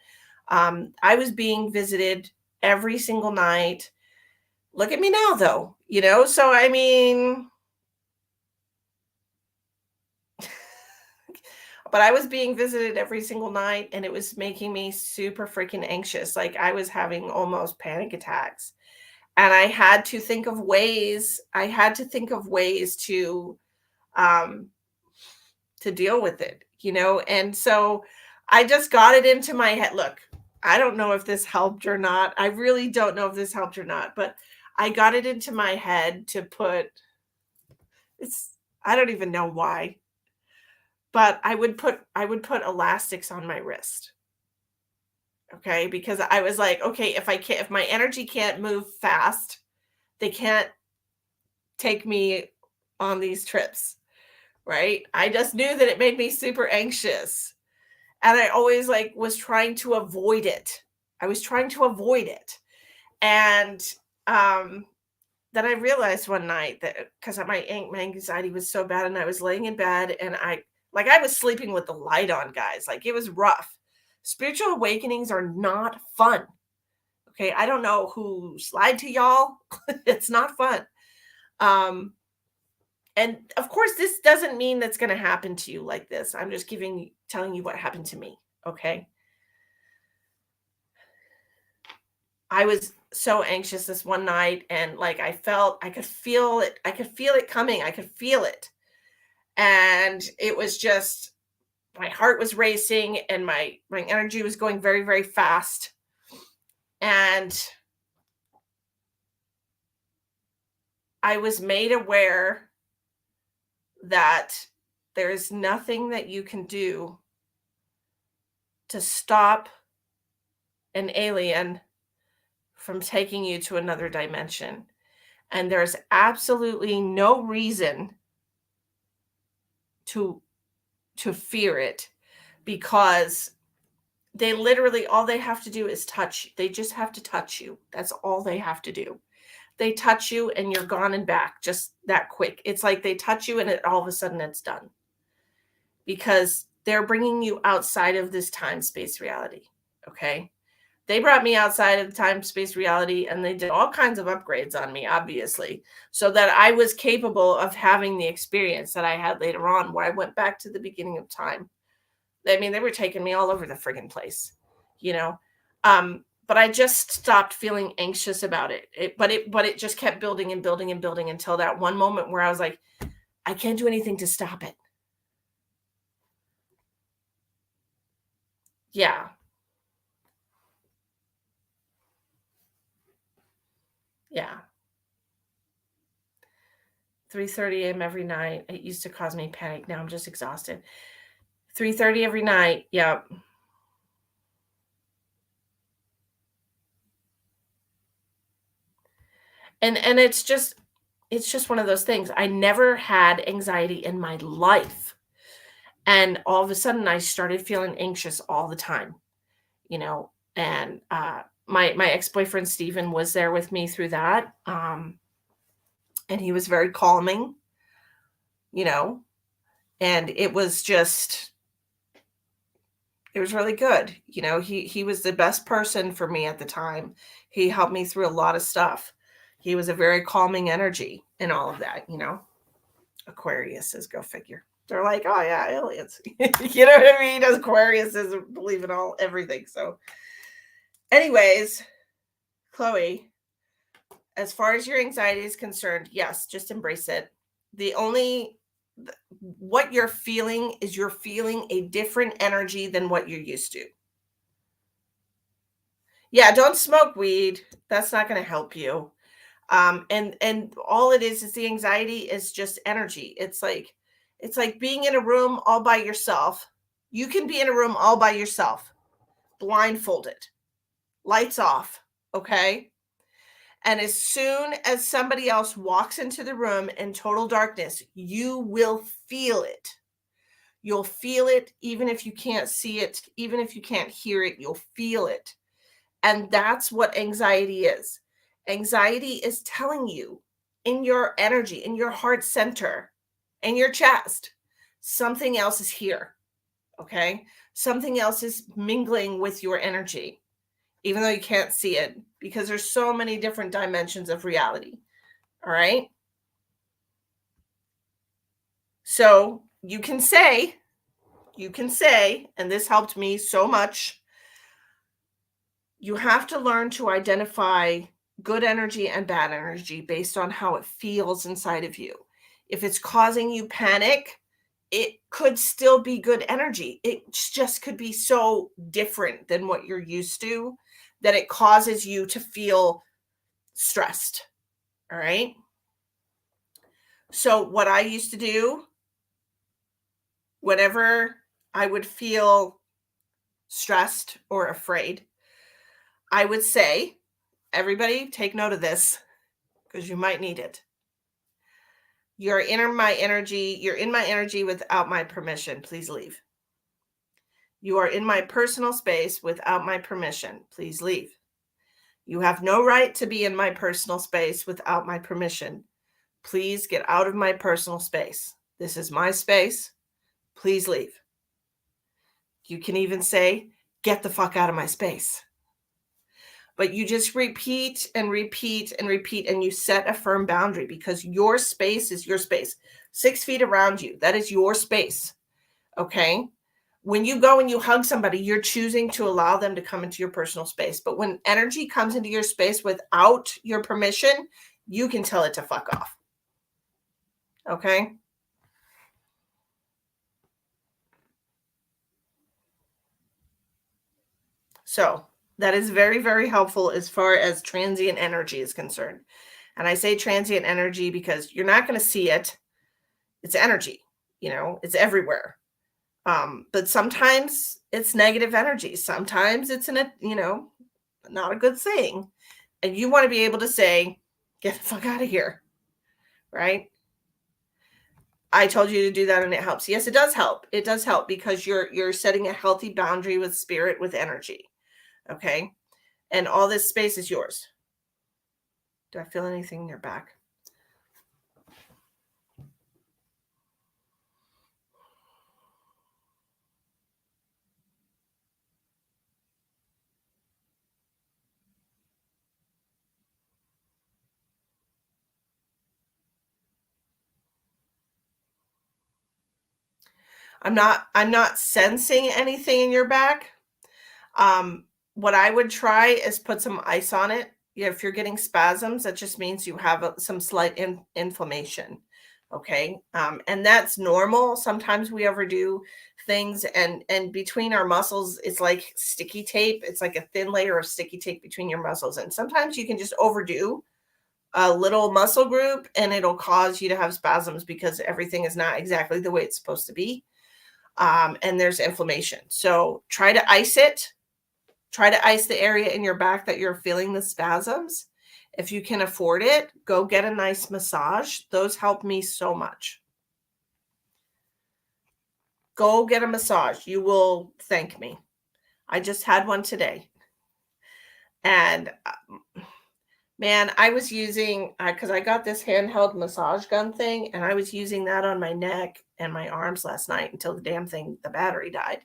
I was being visited every single night. Look at me now, though, So, I mean, but I was being visited every single night, and it was making me super freaking anxious. Like I was having almost panic attacks. And I had to think of ways um to deal with it, And so I just got it into my head. Look, I don't know if this helped or not. I really don't know if this helped or not, but I got it into my head to put it's I don't even know why, but I would put elastics on my wrist. Okay, because I was like, okay, if my energy can't move fast, they can't take me on these trips, right? I just knew that it made me super anxious. And I always like was trying to avoid it. I was trying to avoid it. And um then I realized one night that because my anxiety was so bad and I was laying in bed and I was sleeping with the light on, guys. Like it was rough. Spiritual awakenings are not fun. Okay. I don't know who's lied to y'all. It's not fun. Um, and of course, this doesn't mean that's going to happen to you like this. I'm just telling you what happened to me. Okay. I was so anxious this one night and like I could feel it. I could feel it coming. I could feel it. And it was just my heart was racing and my energy was going very, very fast. And I was made aware that there's nothing that you can do to stop an alien from taking you to another dimension. And there's absolutely no reason to fear it because they literally all they have to do is touch. They just have to touch you. That's all they have to do. They touch you and you're gone and back just that quick. It's like they touch you and all of a sudden it's done because they're bringing you outside of this time space reality. Okay. They brought me outside of the time space reality and they did all kinds of upgrades on me, obviously, so that I was capable of having the experience that I had later on where I went back to the beginning of time. I mean, they were taking me all over the friggin' place, you know. But I just stopped feeling anxious about it. But it just kept building and building and building until that one moment where I was like, I can't do anything to stop it. Yeah. Yeah. 3:30 a.m. every night. It used to cause me panic. Now I'm just exhausted. 3:30 every night. Yep. And it's just one of those things. I never had anxiety in my life. And all of a sudden I started feeling anxious all the time, you know. And my ex-boyfriend Steven was there with me through that. And he was very calming, you know, and it was really good. You know, he was the best person for me at the time. He helped me through a lot of stuff. He was a very calming energy and all of that, you know. Aquarius says, go figure. They're like, oh yeah, aliens. You know what I mean? Aquarius is believe in all everything. So, anyways, Chloe, as far as your anxiety is concerned, yes, just embrace it. The only what you're feeling is you're feeling a different energy than what you're used to. Yeah, don't smoke weed. That's not going to help you. And all it is the anxiety is just energy. It's like being in a room all by yourself. You can be in a room all by yourself, blindfolded, lights off, okay? And as soon as somebody else walks into the room in total darkness, you will feel it. You'll feel it even if you can't see it, even if you can't hear it, you'll feel it. And that's what anxiety is. Anxiety is telling you in your energy, in your heart center, in your chest, something else is here. Okay. Something else is mingling with your energy, even though you can't see it, because there's so many different dimensions of reality. All right. So you can say, and this helped me so much, you have to learn to identify good energy and bad energy based on how it feels inside of you. If it's causing you panic, it could still be good energy. It just could be so different than what you're used to that it causes you to feel stressed. All right. So, what I used to do whenever I would feel stressed or afraid, I would say, everybody take note of this because you might need it. You're in my energy without my permission. Please leave. You are in my personal space without my permission. Please leave. You have no right to be in my personal space without my permission. Please get out of my personal space. This is my space. Please leave. You can even say, get the fuck out of my space. But you just repeat and repeat and repeat, and you set a firm boundary because your space is your space. 6 feet around you, that is your space. Okay? When you go and you hug somebody, you're choosing to allow them to come into your personal space. But when energy comes into your space without your permission, you can tell it to fuck off. Okay? So that is very, very helpful as far as transient energy is concerned. And I say transient energy because you're not going to see it. It's energy, it's everywhere. But sometimes it's negative energy. Sometimes it's not a good thing. And you want to be able to say, get the fuck out of here. Right? I told you to do that and it helps. Yes, it does help. It does help because you're setting a healthy boundary with spirit, with energy. Okay? And all this space is yours. Do I feel anything in your back? I'm not sensing anything in your back. What I would try is put some ice on it. If you're getting spasms, that just means you have some slight inflammation. Okay. And that's normal. Sometimes we overdo things and between our muscles, it's like sticky tape. It's like a thin layer of sticky tape between your muscles. And sometimes you can just overdo a little muscle group and it'll cause you to have spasms because everything is not exactly the way it's supposed to be. And there's inflammation. So try to ice it. Try to ice the area in your back that you're feeling the spasms. If you can afford it, go get a nice massage. Those help me so much. Go get a massage. You will thank me. I just had one today. And man, I was using, because I got this handheld massage gun thing, and I was using that on my neck and my arms last night until the battery died.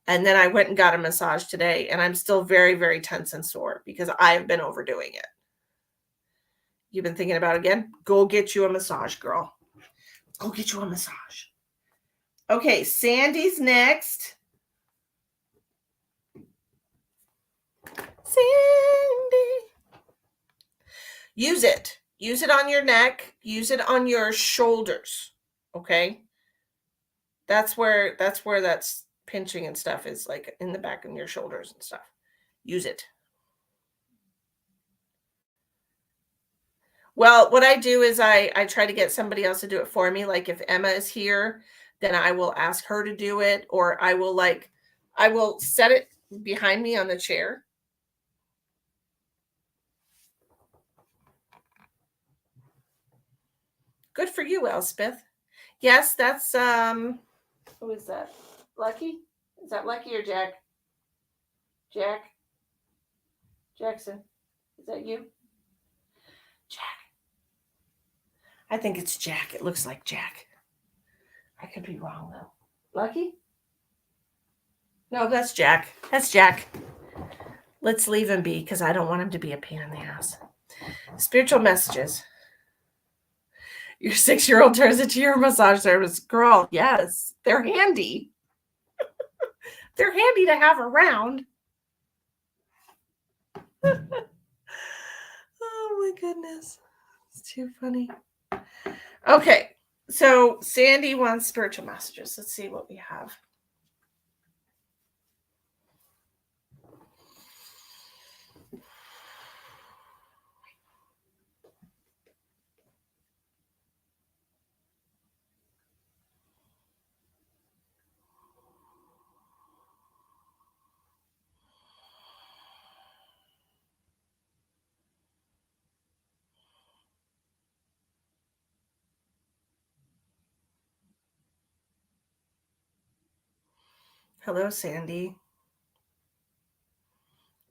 And then I went and got a massage today, and I'm still very, very tense and sore because I've been overdoing it. You've been thinking about it again? Go get you a massage, girl. Go get you a massage. Okay, Sandy's next. Sandy. Use it. Use it on your neck. Use it on your shoulders. Okay? That's where that's pinching and stuff is, like in the back of your shoulders and stuff. Use it. Well, what I do is I try to get somebody else to do it for me. Like if Emma is here, then I will ask her to do it, or I will set it behind me on the chair. Good for you, Elspeth. Yes, that's who is that? Lucky? Is that Lucky or Jack? Jack? Jackson? Is that you? Jack. I think it's Jack. It looks like Jack. I could be wrong though. Lucky? No, that's Jack. That's Jack. Let's leave him be because I don't want him to be a pain in the ass. Spiritual messages. Your 6-year-old turns into your massage service. Girl, yes. They're handy. They're handy to have around. Oh my goodness. It's too funny. Okay. So Sandy wants spiritual messages. Let's see what we have. Hello, Sandy.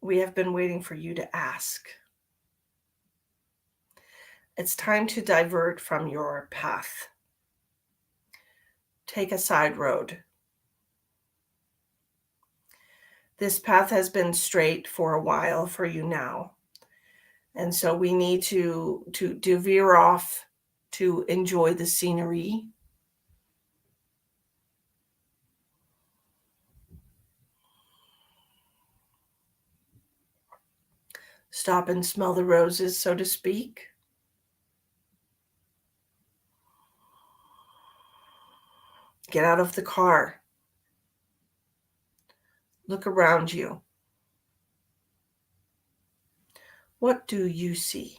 We have been waiting for you to ask. It's time to divert from your path. Take a side road. This path has been straight for a while for you now. And so we need to veer off to enjoy the scenery. Stop and smell the roses, so to speak. Get out of the car. Look around you. What do you see?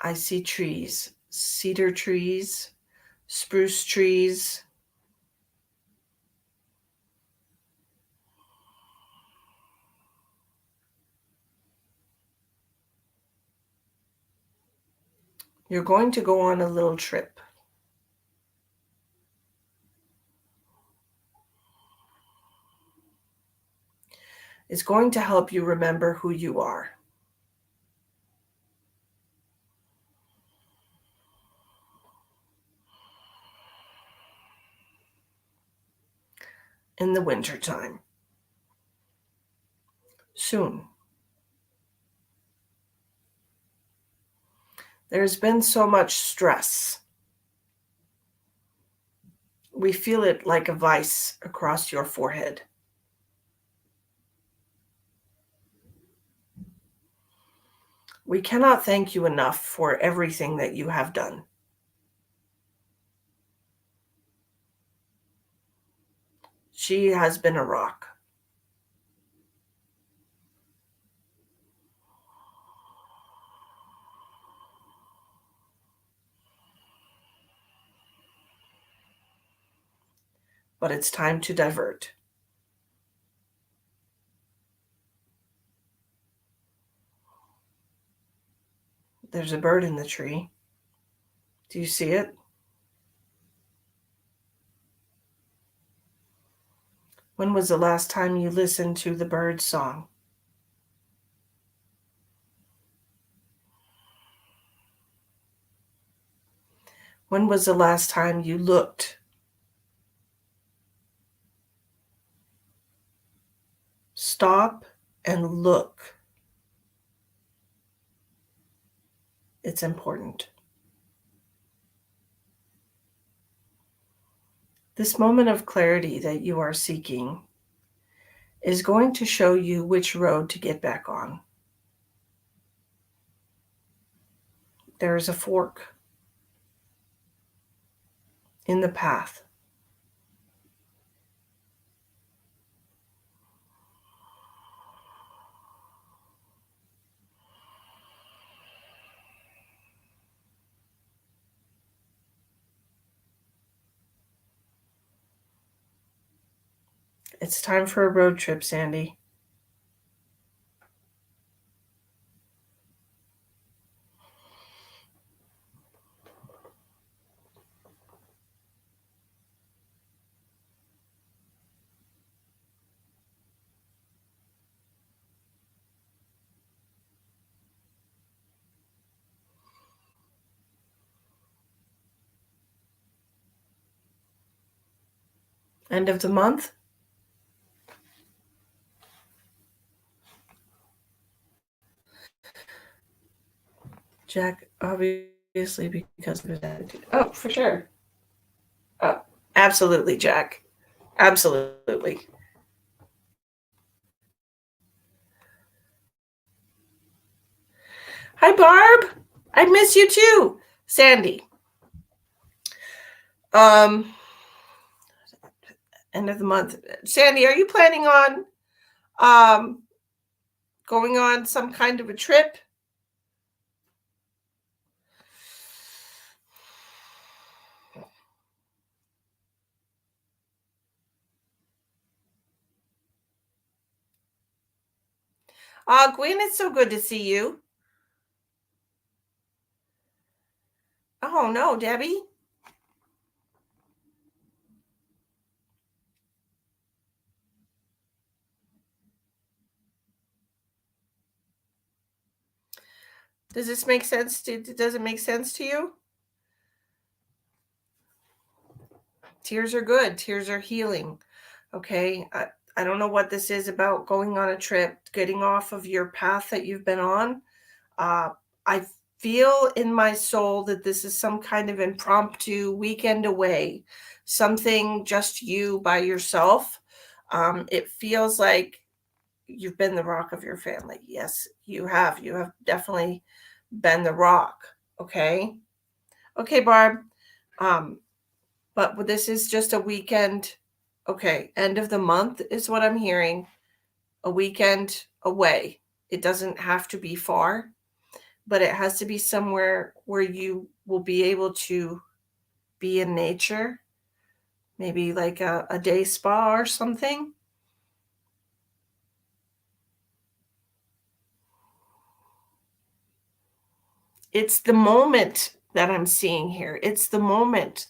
I see trees, cedar trees, spruce trees. You're going to go on a little trip. It's going to help you remember who you are. In the wintertime. Soon. There's been so much stress. We feel it like a vice across your forehead. We cannot thank you enough for everything that you have done. She has been a rock. But it's time to divert. There's a bird in the tree. Do you see it? When was the last time you listened to the bird's song? When was the last time you looked? Stop and look. It's important. This moment of clarity that you are seeking is going to show you which road to get back on. There is a fork in the path. It's time for a road trip, Sandy. End of the month? Jack, obviously because of his attitude. Oh, for sure. Oh, absolutely, Jack. Absolutely. Hi, Barb. I miss you too. Sandy. End of the month. Sandy, are you planning on going on some kind of a trip? Gwen, it's so good to see you. Oh, no, Debbie. Does this make sense? Does it make sense to you? Tears are good. Tears are healing. Okay. I don't know what this is about going on a trip, getting off of your path that you've been on. I feel in my soul that this is some kind of impromptu weekend away, something just you by yourself. It feels like you've been the rock of your family. Yes, you have. You have definitely been the rock. Okay. Okay, Barb. Um, but this is just a weekend. Okay. End of the month is what I'm hearing. A weekend away. It doesn't have to be far, but it has to be somewhere where you will be able to be in nature, maybe like a day spa or something. It's the moment that I'm seeing here. It's the moment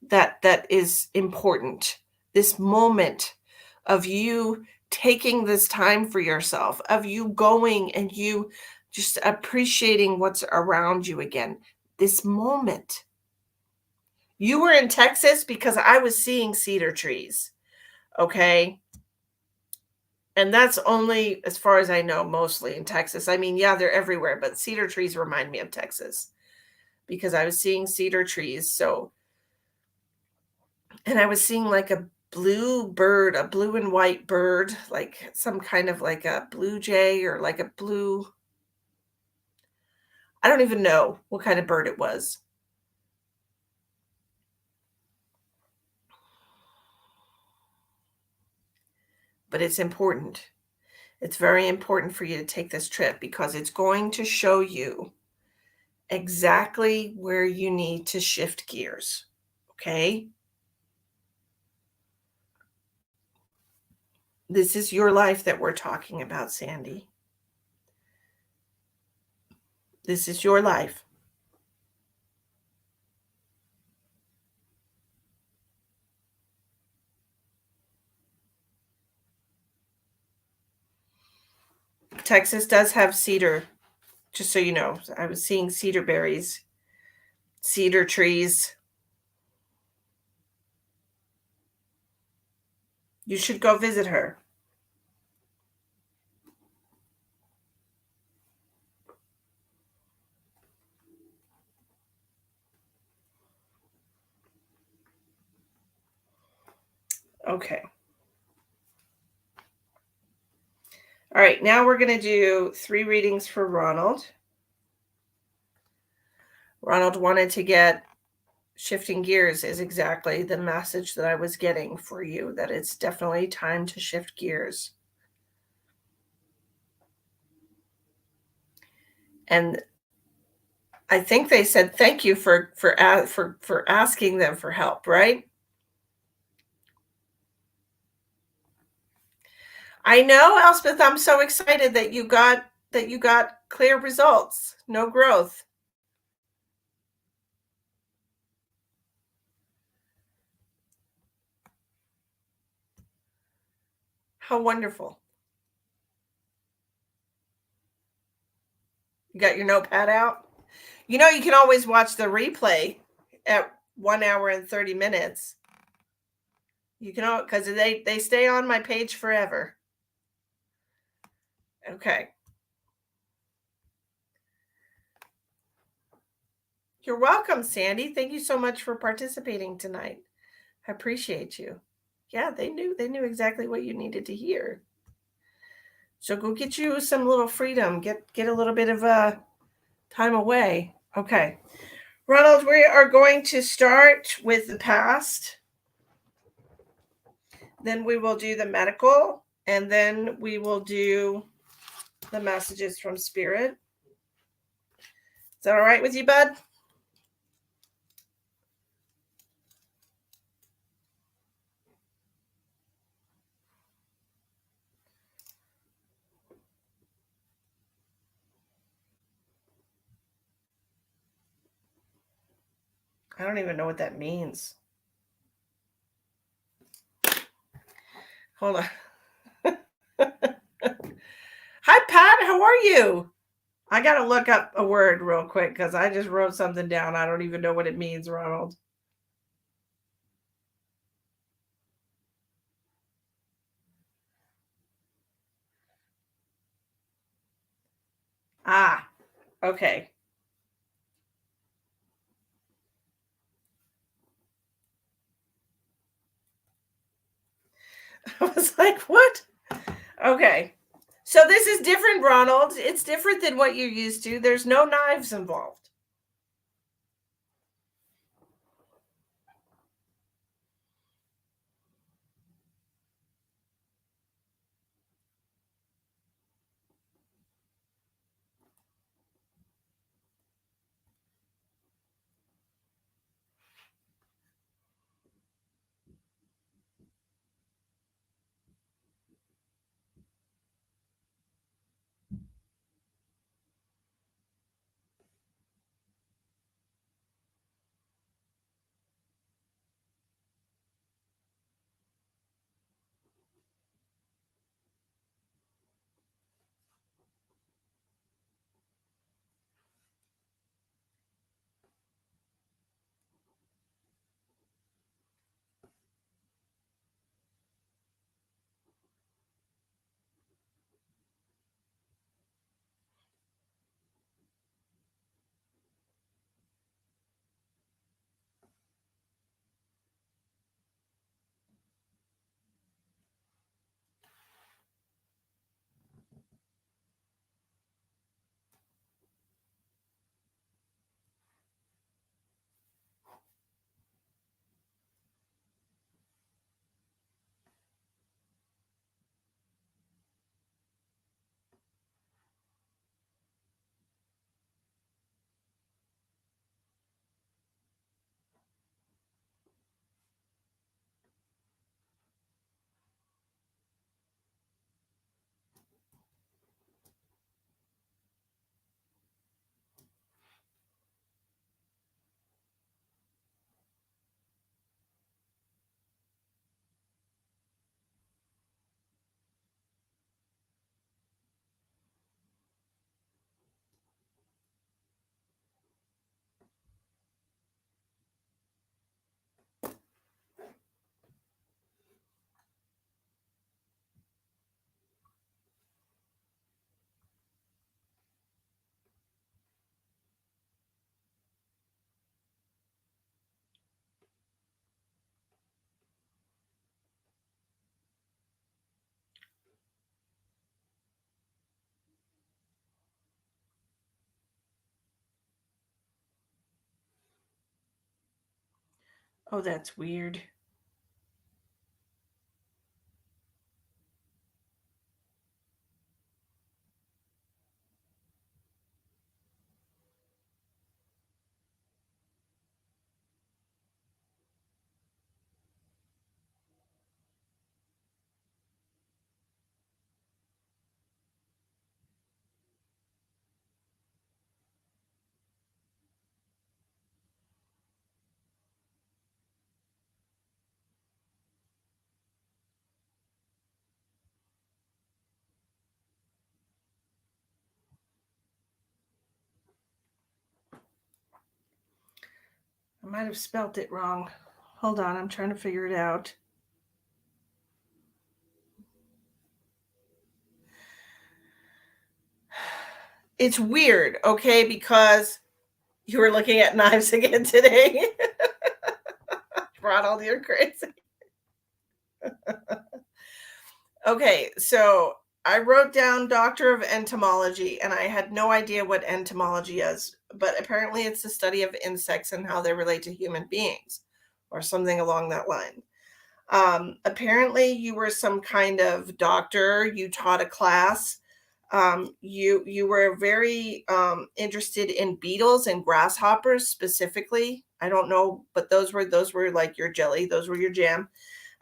that is important. This moment of you taking this time for yourself, of you going and you just appreciating what's around you again. This moment. You were in Texas because I was seeing cedar trees. Okay. And that's only, as far as I know, mostly in Texas. I mean, yeah, they're everywhere, but cedar trees remind me of Texas because I was seeing cedar trees. So, and I was seeing like a blue bird, a blue and white bird, like some kind of like a blue jay or like a blue, I don't even know what kind of bird it was. But it's important. It's very important for you to take this trip because it's going to show you exactly where you need to shift gears. Okay. This is your life that we're talking about, Sandy. This is your life. Texas does have cedar, just so you know. I was seeing cedar berries, cedar trees. You should go visit her. Okay. All right, now we're going to do 3 readings for Ronald. Ronald wanted to get shifting gears is exactly the message that I was getting for you, that it's definitely time to shift gears. And I think they said thank you for asking them for help, right? I know, Elspeth, I'm so excited that you got clear results, no growth. How wonderful. You got your notepad out? You know, you can always watch the replay at 1 hour and 30 minutes. You can, because they stay on my page forever. Okay. You're welcome, Sandy. Thank you so much for participating tonight. I appreciate you. Yeah, they knew exactly what you needed to hear. So go get you some little freedom. Get a little bit of time away. Okay. Ronald, we are going to start with the past. Then we will do the medical, and then we will do the messages from spirit. Is that all right with you, bud? I don't even know what that means. Hold on. Hi, Pat. How are you? I gotta look up a word real quick because I just wrote something down. I don't even know what it means, Ronald. Ah, okay. I was like, what? Okay. So this is different, Ronald. It's different than what you're used to. There's no knives involved. Oh, that's weird. I might have spelt it wrong. Hold on, I'm trying to figure it out. It's weird, okay, because you were looking at knives again today. Ronald, you're crazy. Okay, so I wrote down Doctor of Entomology, and I had no idea what entomology is, but apparently it's the study of insects and how they relate to human beings, or something along that line. Apparently, you were some kind of doctor. You taught a class. You were very interested in beetles and grasshoppers specifically. I don't know, but those were like your jelly. Those were your jam.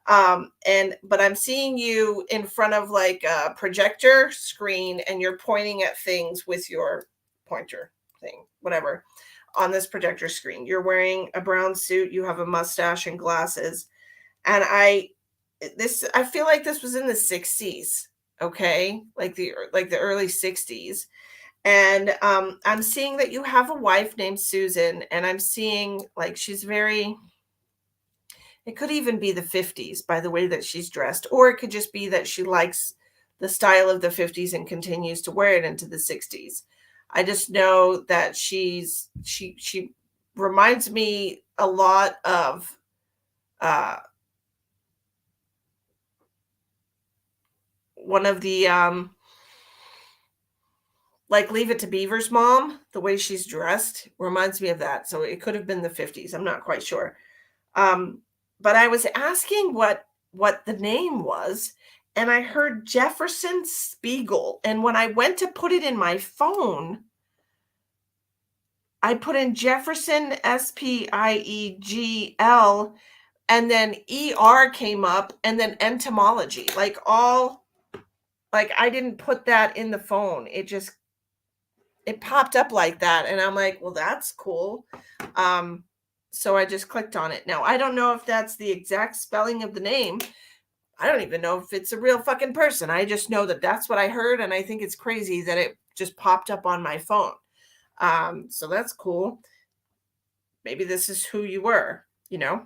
And but I'm seeing you in front of like a projector screen, and you're pointing at things with your pointer thing, whatever, on this projector screen. You're wearing a brown suit. You have a mustache and glasses, and I feel like this was in the 60s, okay? Like the early 60s. And I'm seeing that you have a wife named Susan, and I'm seeing like she's very, it could even be the 50s by the way that she's dressed, or it could just be that she likes the style of the 50s and continues to wear it into the 60s. I just know that she reminds me a lot of uh one of the like Leave It to Beaver's mom. The way she's dressed reminds me of that. So it could have been the 50s. I'm not quite sure. Um, but I was asking what the name was, and I heard Jefferson Spiegel. And when I went to put it in my phone, I put in Jefferson Spiegel, and then ER came up, and then entomology. Like all, like I didn't put that in the phone. It popped up like that, and I'm like, well, that's cool. Um, so I just clicked on it. Now I don't know if that's the exact spelling of the name. I don't even know if it's a real fucking person. I just know that that's what I heard, and I think it's crazy that it just popped up on my phone. So that's cool. Maybe this is who you were, you know.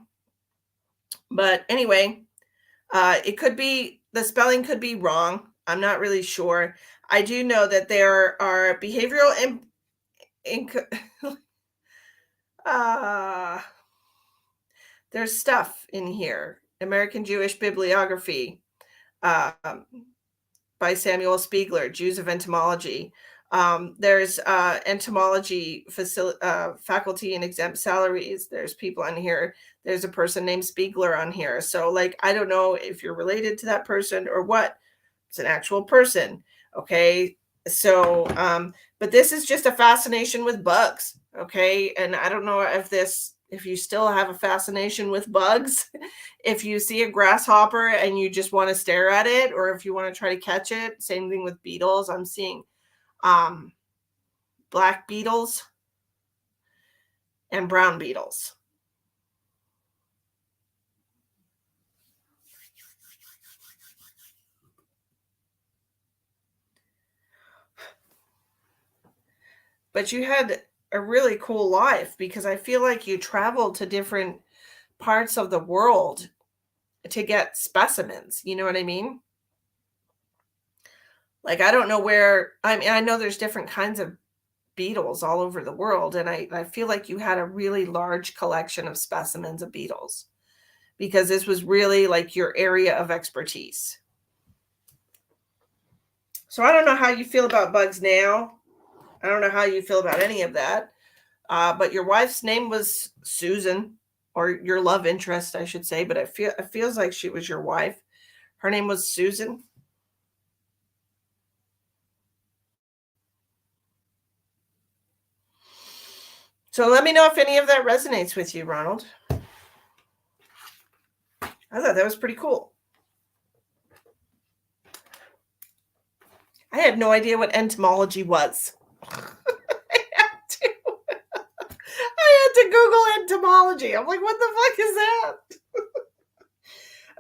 But anyway, it could be, the spelling could be wrong. I'm not really sure. I do know that there are behavioral uh, there's stuff in here. American Jewish Bibliography. Um, by Samuel Spiegler, Jews of Entomology. There's entomology faculty and exempt salaries. There's people on here. There's a person named Spiegler on here. So, like, I don't know if you're related to that person or what. It's an actual person. Okay. So, but this is just a fascination with bugs. Okay. And I don't know if you still have a fascination with bugs, if you see a grasshopper and you just want to stare at it, or if you want to try to catch it. Same thing with beetles. I'm seeing um, black beetles and brown beetles. But you had a really cool life, because I feel like you traveled to different parts of the world to get specimens. You know what I mean? Like, I don't know where, I mean, I know there's different kinds of beetles all over the world, and I feel like you had a really large collection of specimens of beetles, because this was really like your area of expertise. So I don't know how you feel about bugs now. I don't know how you feel about any of that. But your wife's name was Susan, or your love interest, I should say. But it feels like she was your wife. Her name was Susan. So let me know if any of that resonates with you, Ronald. I thought that was pretty cool. I had no idea what entomology was. I had to. I had to Google entomology. I'm like, what the fuck is that?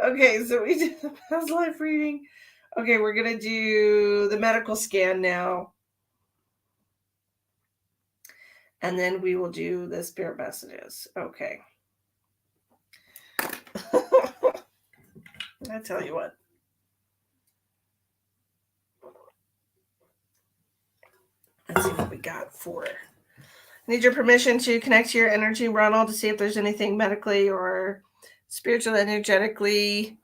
Okay, so we did the past life reading. Okay, we're gonna do the medical scan now. And then we will do the spirit messages. Okay. I tell you what. Let's see what we got for it. Need your permission to connect to your energy, Ronald, to see if there's anything medically or spiritual, energetically,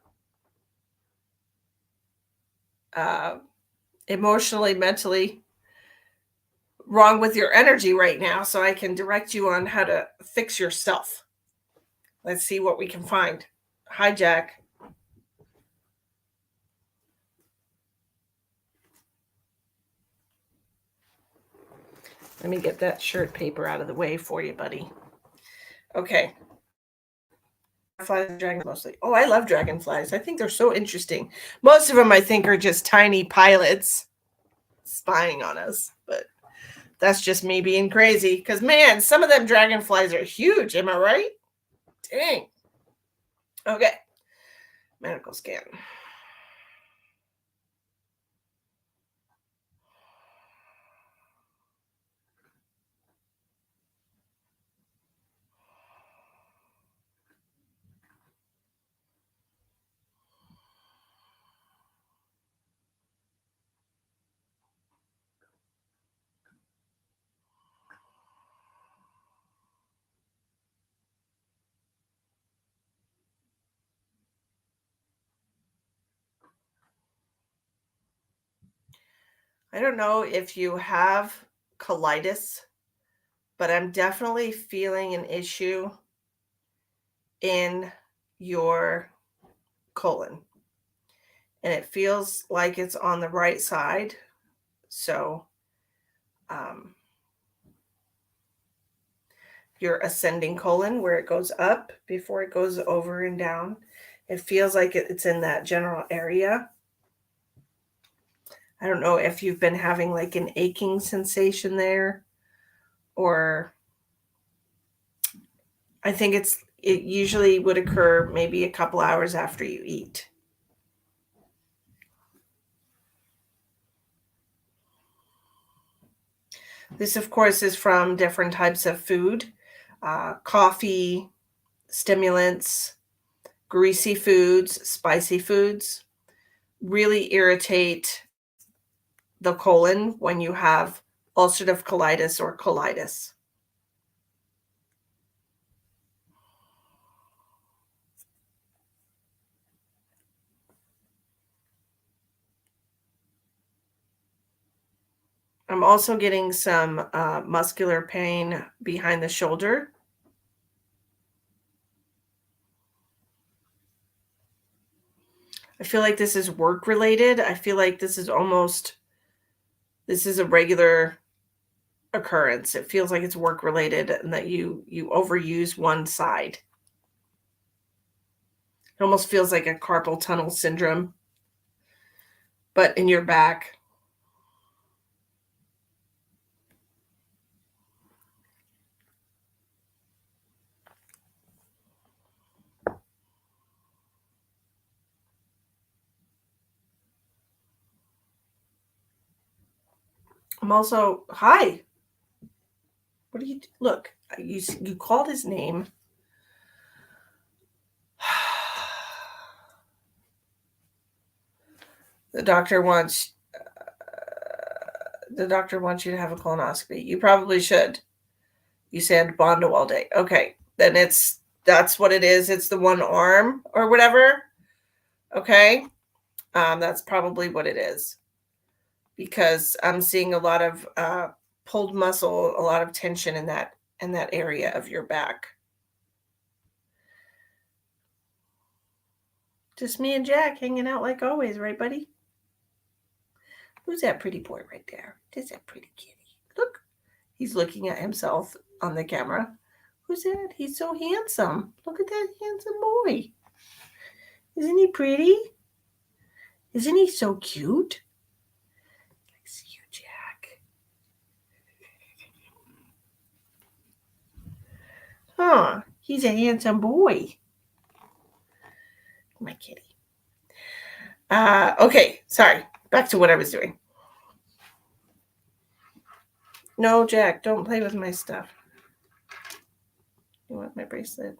emotionally, mentally wrong with your energy right now, so I can direct you on how to fix yourself. Let's see what we can find. Hi, Jack. Let me get that shirt paper out of the way for you, buddy. Okay. Dragon mostly. Oh, I love dragonflies. I think they're so interesting. Most of them, I think, are just tiny pilots spying on us, but that's just me being crazy. Because, man, some of them dragonflies are huge. Am I right? Dang. Okay. Medical scan. I don't know if you have colitis, but I'm definitely feeling an issue in your colon. And it feels like it's on the right side. So, um, your ascending colon, where it goes up before it goes over and down, it feels like it's in that general area. I don't know if you've been having like an aching sensation there, or I think it usually would occur maybe a couple hours after you eat. This, of course, is from different types of food, coffee, stimulants, greasy foods, spicy foods really irritate the colon when you have ulcerative colitis or colitis. I'm also getting some muscular pain behind the shoulder. I feel like this is work related. I feel like this is a regular occurrence. It feels like it's work related and that you overuse one side. It almost feels like a carpal tunnel syndrome, but in your back. I'm also, hi. What do you look? You called his name. The doctor wants the doctor wants you to have a colonoscopy. You probably should. You said Bondo all day. Okay, then that's what it is. It's the one arm or whatever. Okay, that's probably what it is, because I'm seeing a lot of pulled muscle, a lot of tension in that area of your back. Just me and Jack hanging out like always, right, buddy? Who's that pretty boy right there? There's that pretty kitty. Look, he's looking at himself on the camera. Who's that? He's so handsome. Look at that handsome boy. Isn't he pretty? Isn't he so cute? I see you, Jack. Huh, he's a handsome boy. My kitty. Okay, sorry. Back to what I was doing. No, Jack, don't play with my stuff. You want my bracelet?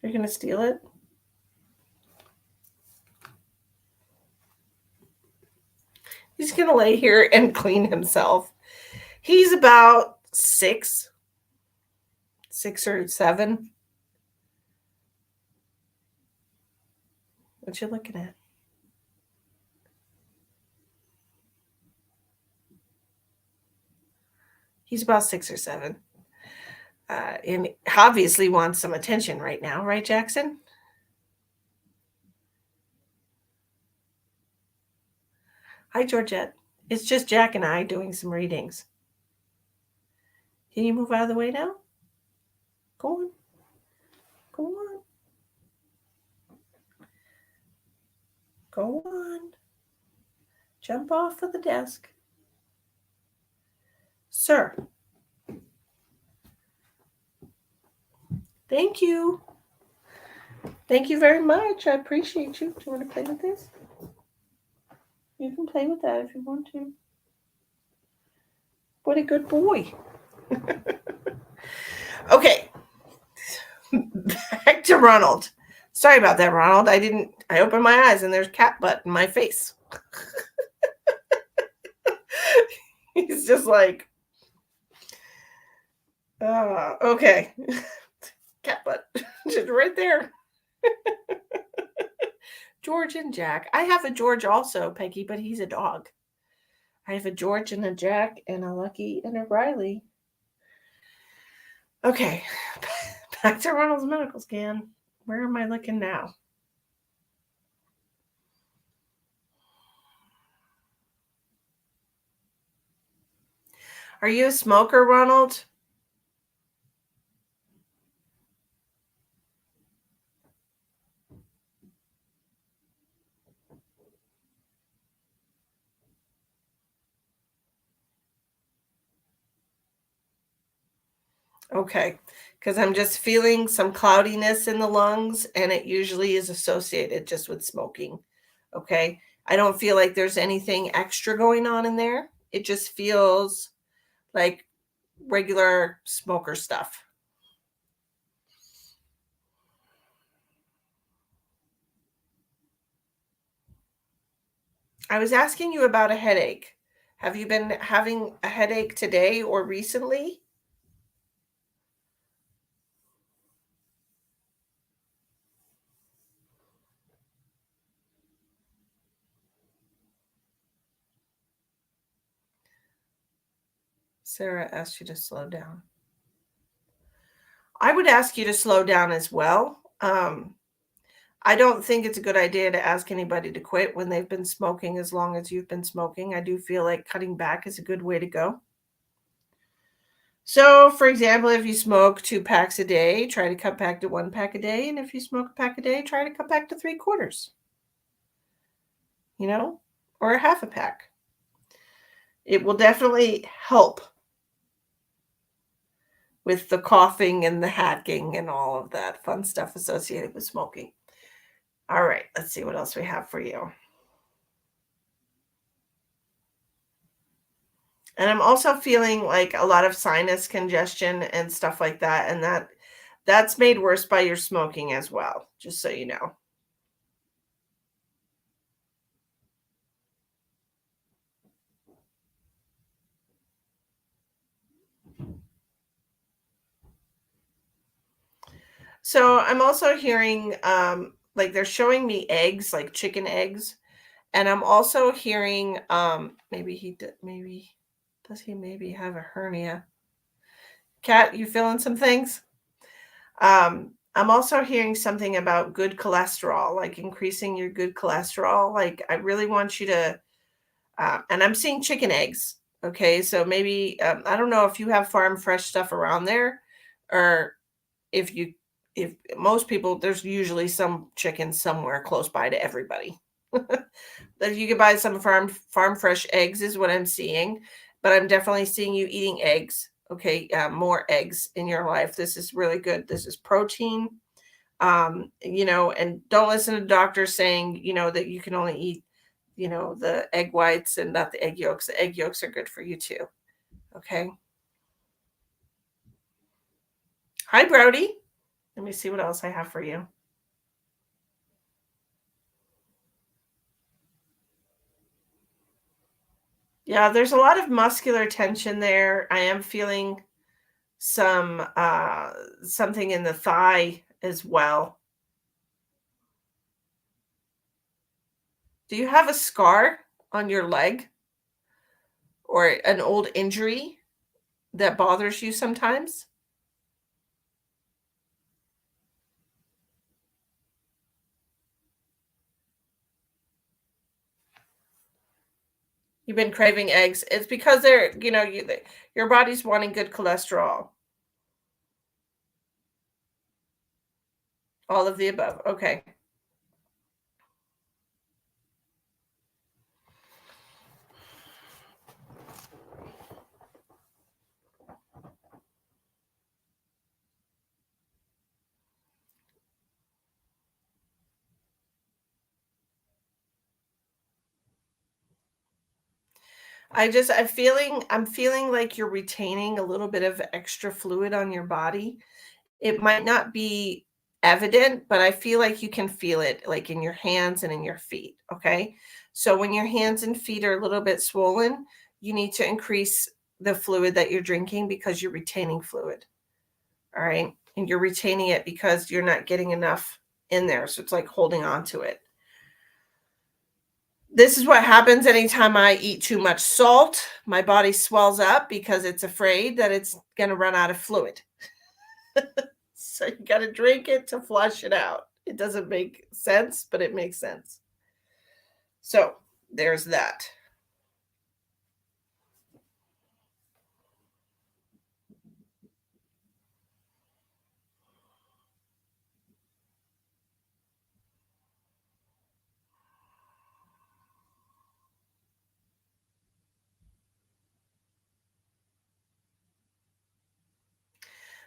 You're going to steal it? He's going to lay here and clean himself. He's about 6 or 7. What you looking at? He's about 6 or 7. And obviously wants some attention right now, right, Jackson? Hi, Georgette. It's just Jack and I doing some readings. Can you move out of the way now? Go on. Go on. Go on. Jump off of the desk. Sir. Thank you. Thank you very much. I appreciate you. Do you want to play with this? You can play with that if you want to. What a good boy. Okay. Back to Ronald. Sorry about that, Ronald. I opened my eyes and there's cat butt in my face. He's just like, okay. cat butt. Just right there. George and Jack. I have a George also, Peggy, but he's a dog. I have a George and a Jack and a Lucky and a Riley. Okay, back to Ronald's medical scan. Where am I looking now? Are you a smoker, Ronald? Okay, because I'm just feeling some cloudiness in the lungs, and it usually is associated just with smoking. Okay, I don't feel like there's anything extra going on in there. It just feels like regular smoker stuff. I was asking you about a headache. Have you been having a headache today or recently? Sarah asked you to slow down. I would ask you to slow down as well. I don't think it's a good idea to ask anybody to quit when they've been smoking as long as you've been smoking. I do feel like cutting back is a good way to go. So, for example, if you smoke 2 packs a day, try to cut back to 1 pack a day. And if you smoke a pack a day, try to cut back to 3/4, or a half a pack. It will definitely help with the coughing and the hacking and all of that fun stuff associated with smoking. All right, let's see what else we have for you. And I'm also feeling like a lot of sinus congestion and stuff like that, and that's made worse by your smoking as well, just so you know. So I'm also hearing like they're showing me eggs, like chicken eggs, and I'm also hearing maybe does he maybe have a hernia? Cat, you feeling some things? I'm also hearing something about good cholesterol, like increasing your good cholesterol. Like I really want you to and I'm seeing chicken eggs. Okay, so maybe I don't know if you have farm fresh stuff around there, or if you if most people there's usually some chicken somewhere close by to everybody. That you could buy some farm fresh eggs is what I'm seeing, but I'm definitely seeing you eating eggs. Okay, more eggs in your life. This is really good. This is protein. And don't listen to doctors saying that you can only eat the egg whites and not the egg yolks. The egg yolks are good for you too. Okay. Hi, Brody. Let me see what else I have for you. Yeah, there's a lot of muscular tension there. I am feeling some something in the thigh as well. Do you have a scar on your leg or an old injury that bothers you sometimes? You've been craving eggs. It's because your body's wanting good cholesterol. All of the above. Okay. I'm feeling like you're retaining a little bit of extra fluid on your body. It might not be evident, but I feel like you can feel it like in your hands and in your feet. Okay. So when your hands and feet are a little bit swollen, you need to increase the fluid that you're drinking because you're retaining fluid. All right. and you're retaining it because you're not getting enough in there. So it's like holding on to it. This is what happens anytime I eat too much salt. My body swells up because it's afraid that it's going to run out of fluid. So you got to drink it to flush it out. It doesn't make sense, but it makes sense. So there's that.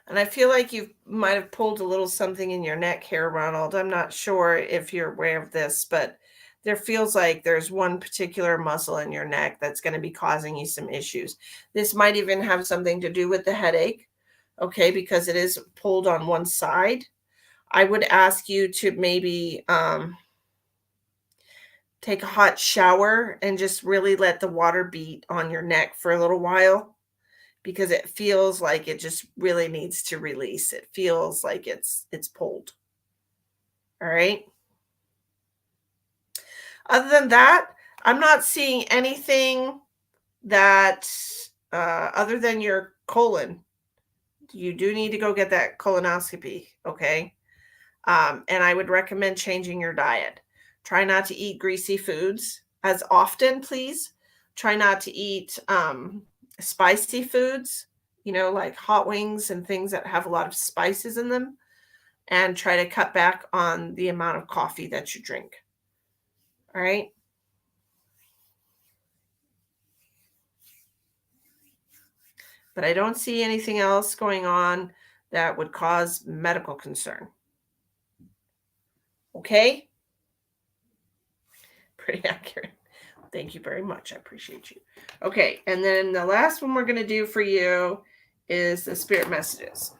And I feel like you might have pulled a little something in your neck here, Ronald. I'm not sure if you're aware of this, but there feels like there's one particular muscle in your neck that's going to be causing you some issues. This might even have something to do with the headache, okay, because it is pulled on one side. I would ask you to maybe take a hot shower and just really let the water beat on your neck for a little while because it feels like it just really needs to release. It feels like it's pulled. All right. Other than that, I'm not seeing anything that other than your colon. You do need to go get that colonoscopy, okay? And I would recommend changing your diet. Try not to eat greasy foods as often, please. Try not to eat spicy foods, like hot wings and things that have a lot of spices in them. And try to cut back on the amount of coffee that you drink. All right. But I don't see anything else going on that would cause medical concern. Okay? Pretty accurate. Thank you very much. I appreciate you. Okay, and then the last one we're going to do for you is the spirit messages.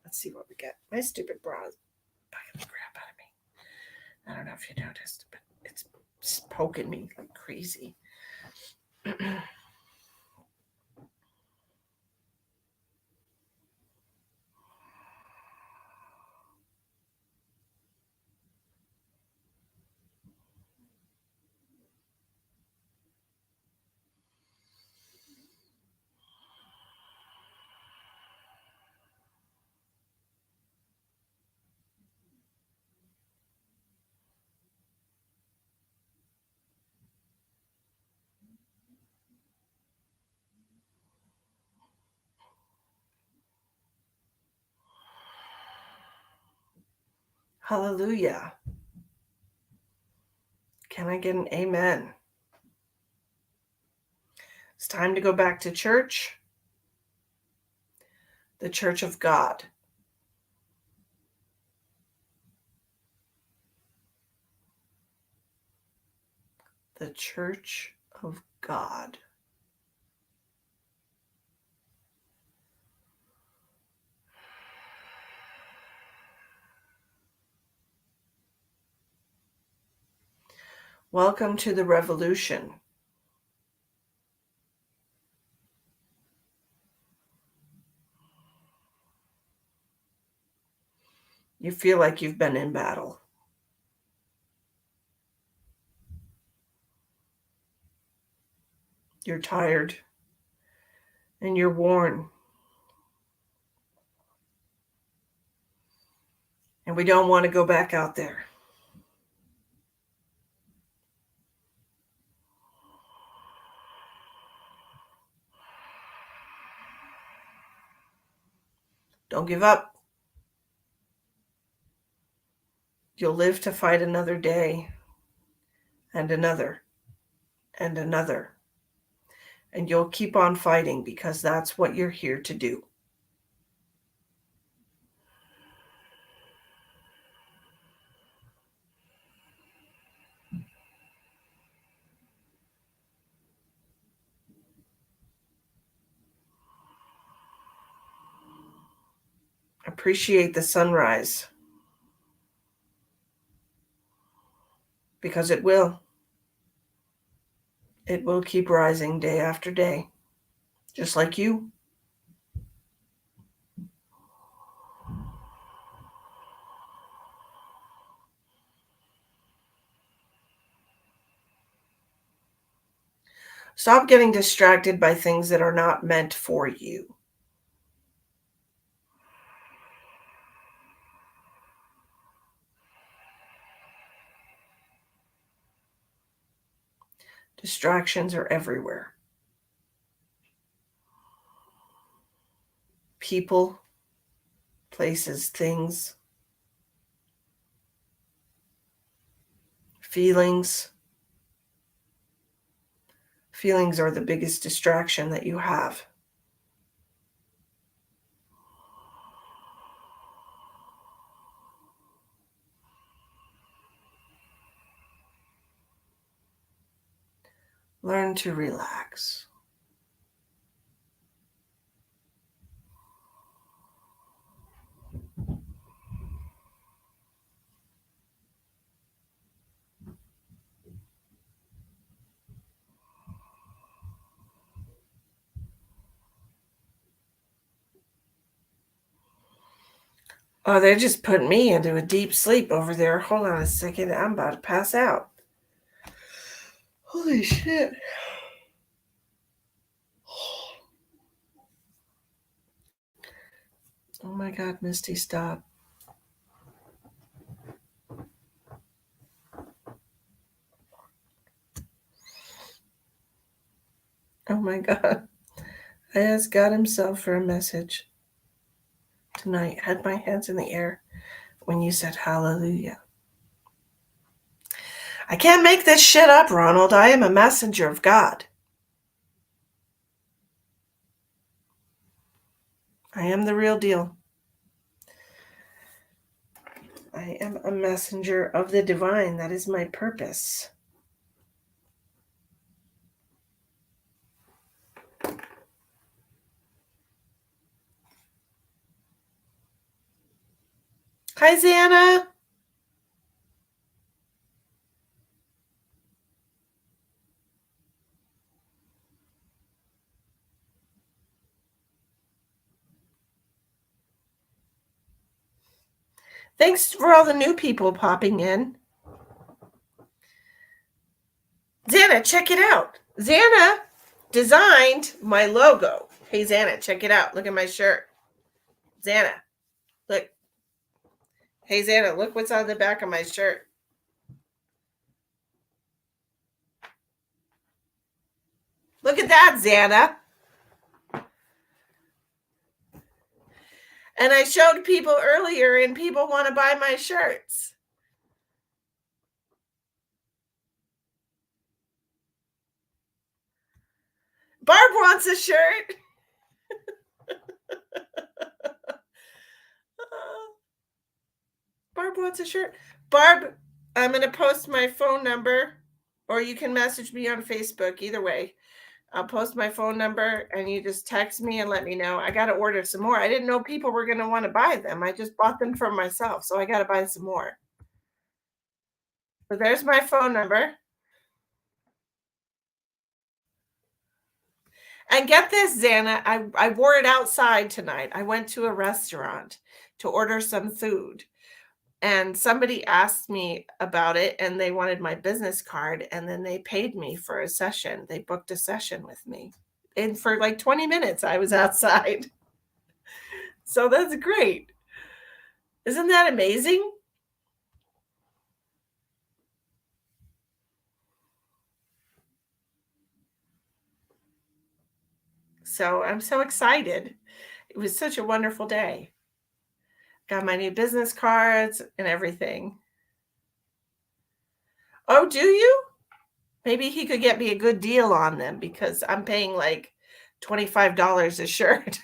Let's see what we get. My stupid bra is bugging the crap out of me. I don't know if you noticed, but it's poking me like crazy. Hallelujah. Can I get an amen? It's time to go back to church, the church of God. The church of God. Welcome to the revolution. You feel like you've been in battle. You're tired and you're worn. And we don't want to go back out there. Don't give up. You'll live to fight another day and another and another. And you'll keep on fighting because that's what you're here to do. Appreciate the sunrise because it will. It will keep rising day after day, just like you. Stop getting distracted by things that are not meant for you. Distractions are everywhere. People, places, things, feelings. Feelings are the biggest distraction that you have. Learn to relax. Oh, they're just putting me into a deep sleep over there. Hold on a second. I'm about to pass out. Holy shit. Oh my God, Misty, stop. Oh my God. I asked God Himself for a message tonight. I had my hands in the air when you said hallelujah. I can't make this shit up, Ronald. I am a messenger of God. I am the real deal. I am a messenger of the divine. That is my purpose. Hi, Xana. Thanks for all the new people popping in. Xana, check it out. Xana designed my logo. Hey, Xana, check it out. Look at my shirt. Xana, look. Hey, Xana, look what's on the back of my shirt. Look at that, Xana. And I showed people earlier, and people want to buy my shirts. Barb wants a shirt. Barb wants a shirt. Barb, I'm going to post my phone number, or you can message me on Facebook. Either way, I'll post my phone number, and you just text me and let me know. I got to order some more. I didn't know people were going to want to buy them. I just bought them for myself, so I got to buy some more. So there's my phone number. And get this, Xana, I wore it outside tonight. I went to a restaurant to order some food. And somebody asked me about it, and they wanted my business card, and then they paid me for a session. They booked a session with me. And for like 20 minutes, I was outside. So that's great. Isn't that amazing? So I'm so excited. It was such a wonderful day. Got my new business cards and everything. Oh, do you? Maybe he could get me a good deal on them because I'm paying like $25 a shirt.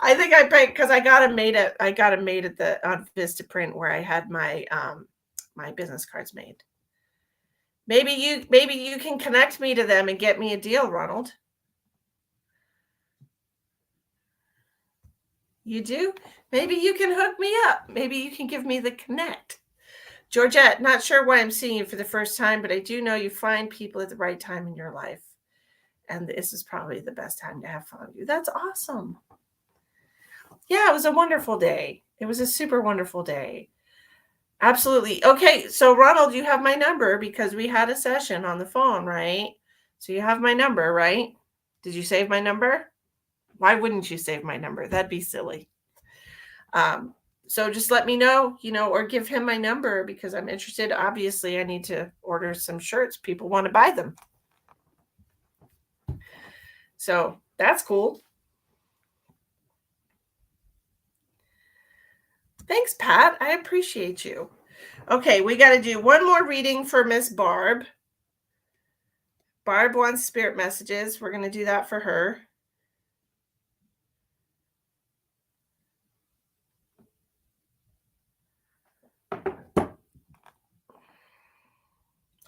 I think I paid because I got them made at the on Vistaprint where I had my my business cards made. Maybe you can connect me to them and get me a deal, Ronald. You do? Maybe you can hook me up. Maybe you can give me the connect. Georgette, not sure why I'm seeing you for the first time, but I do know you find people at the right time in your life. And this is probably the best time to have fun with you. That's awesome. Yeah, it was a wonderful day. It was a super wonderful day. Absolutely. Okay, so Ronald, you have my number because we had a session on the phone, right? So you have my number, right? Did you save my number? Why wouldn't you save my number? That'd be silly. So just let me know, or give him my number because I'm interested. Obviously, I need to order some shirts. People want to buy them. So that's cool. Thanks, Pat. I appreciate you. Okay, we got to do one more reading for Miss Barb. Barb wants spirit messages. We're going to do that for her.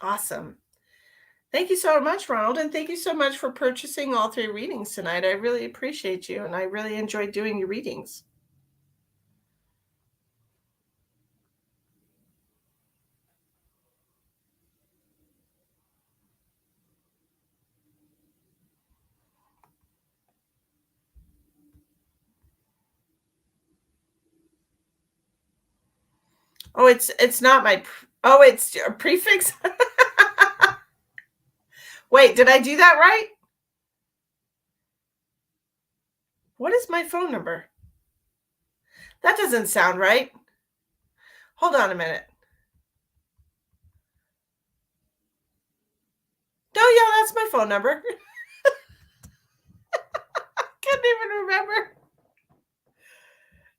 Awesome. Thank you so much, Ronald. And thank you so much for purchasing all 3 readings tonight. I really appreciate you. And I really enjoyed doing your readings. Oh, it's not my. Oh, it's a prefix. Wait, did I do that right? What is my phone number? That doesn't sound right. Hold on a minute. Oh, yeah, that's my phone number. Couldn't even remember.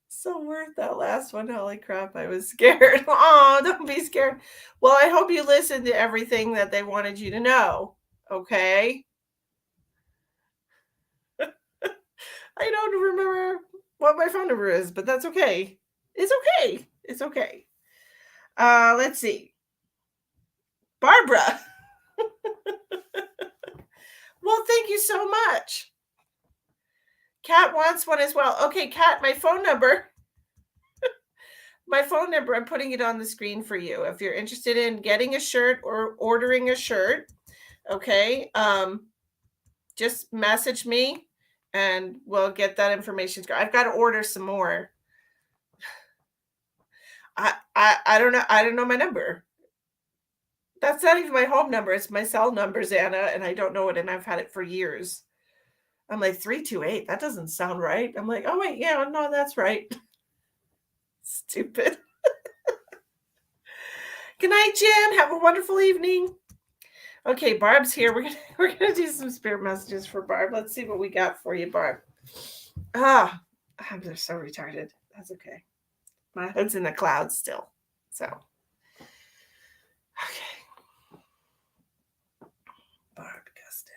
So worth that last one. Holy crap, I was scared. Oh, don't be scared. Well, I hope you listened to everything that they wanted you to know. Okay. I don't remember what my phone number is, but that's okay. It's okay. It's okay. Let's see. Barbara. Well, thank you so much. Kat wants one as well. Okay, Kat, my phone number. My phone number, I'm putting it on the screen for you. If you're interested in getting a shirt or ordering a shirt, okay, just message me and we'll get that information. I've got to order some more. I don't know. I don't know my number. That's not even my home number. It's my cell number, Xana, and I don't know it, and I've had it for years. I'm like 328. That doesn't sound right. I'm like, oh wait, yeah, no, that's right. Stupid. Good night, Jen. Have a wonderful evening. Okay, Barb's here. We're gonna do some spirit messages for Barb. Let's see what we got for you, Barb. I'm just so retarded. That's okay. My head's in the clouds still. So, okay. Barb Gustin.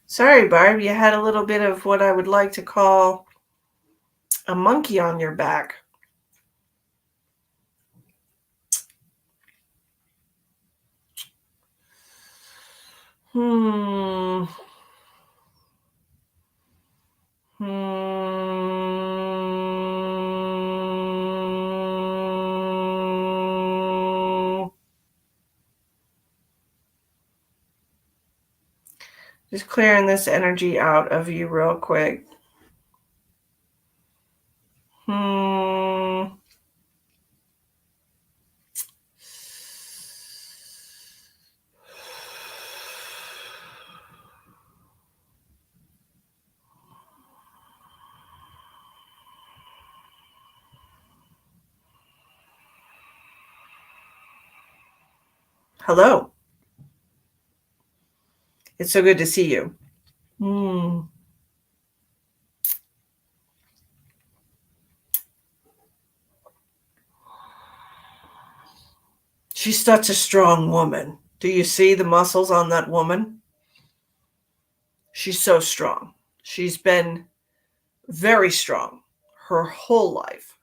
Sorry, Barb, you had a little bit of what I would like to call a monkey on your back. Just clearing this energy out of you real quick. Hello. It's so good to see you. She's such a strong woman. Do you see the muscles on that woman? She's so strong. She's been very strong her whole life.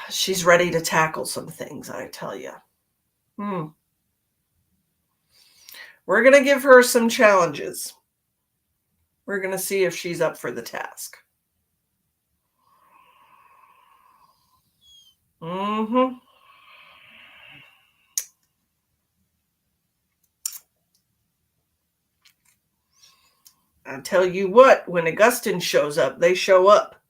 She's ready to tackle some things, I tell you. We're going to give her some challenges. We're going to see if she's up for the task. I tell you what, when Augustine shows up, they show up.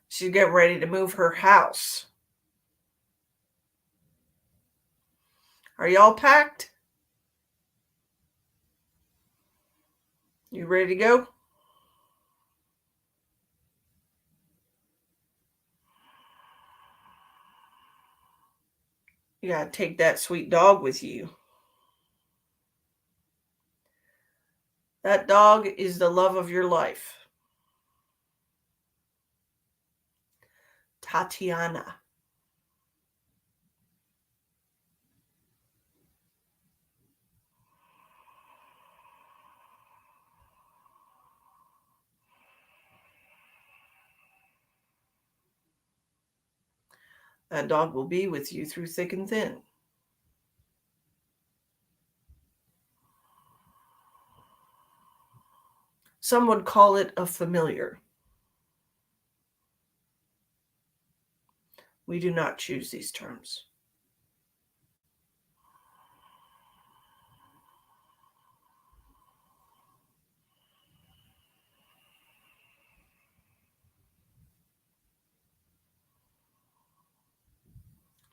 She's getting ready to move her house. Are y'all packed? You ready to go? You gotta take that sweet dog with you. That dog is the love of your life. Tatiana. That dog will be with you through thick and thin. Some would call it a familiar. We do not choose these terms.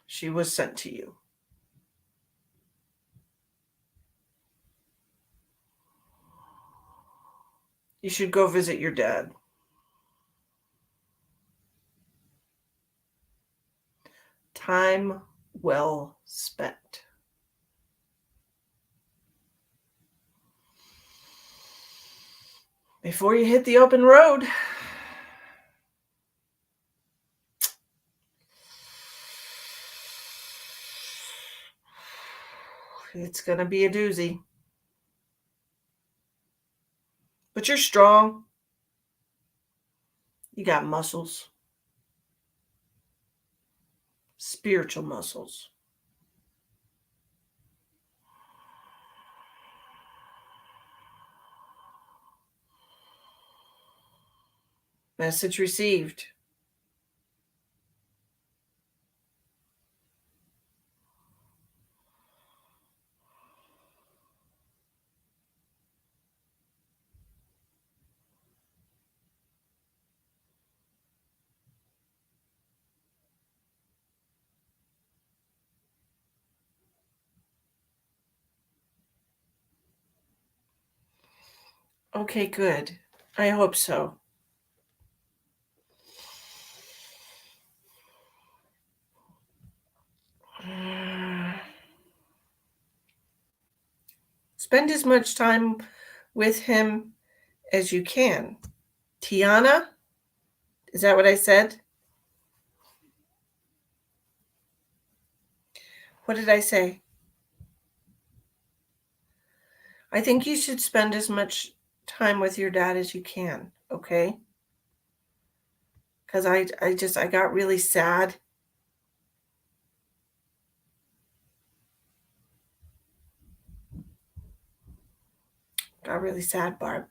She was sent to you. You should go visit your dad. Time well spent. Before you hit the open road, it's going to be a doozy. But you're strong. You got muscles. Spiritual muscles. Message received. Okay, good. I hope so. Spend as much time with him as you can. Tiana? Is that what I said? What did I say? I think you should spend as much time with your dad as you can, okay? Because I got really sad. Got really sad, Barb.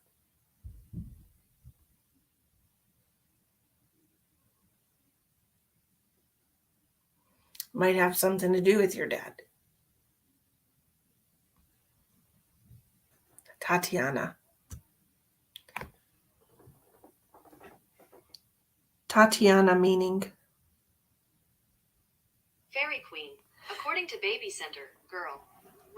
Might have something to do with your dad. Tatiana. Tatiana meaning? Fairy Queen. According to Baby Center, girl.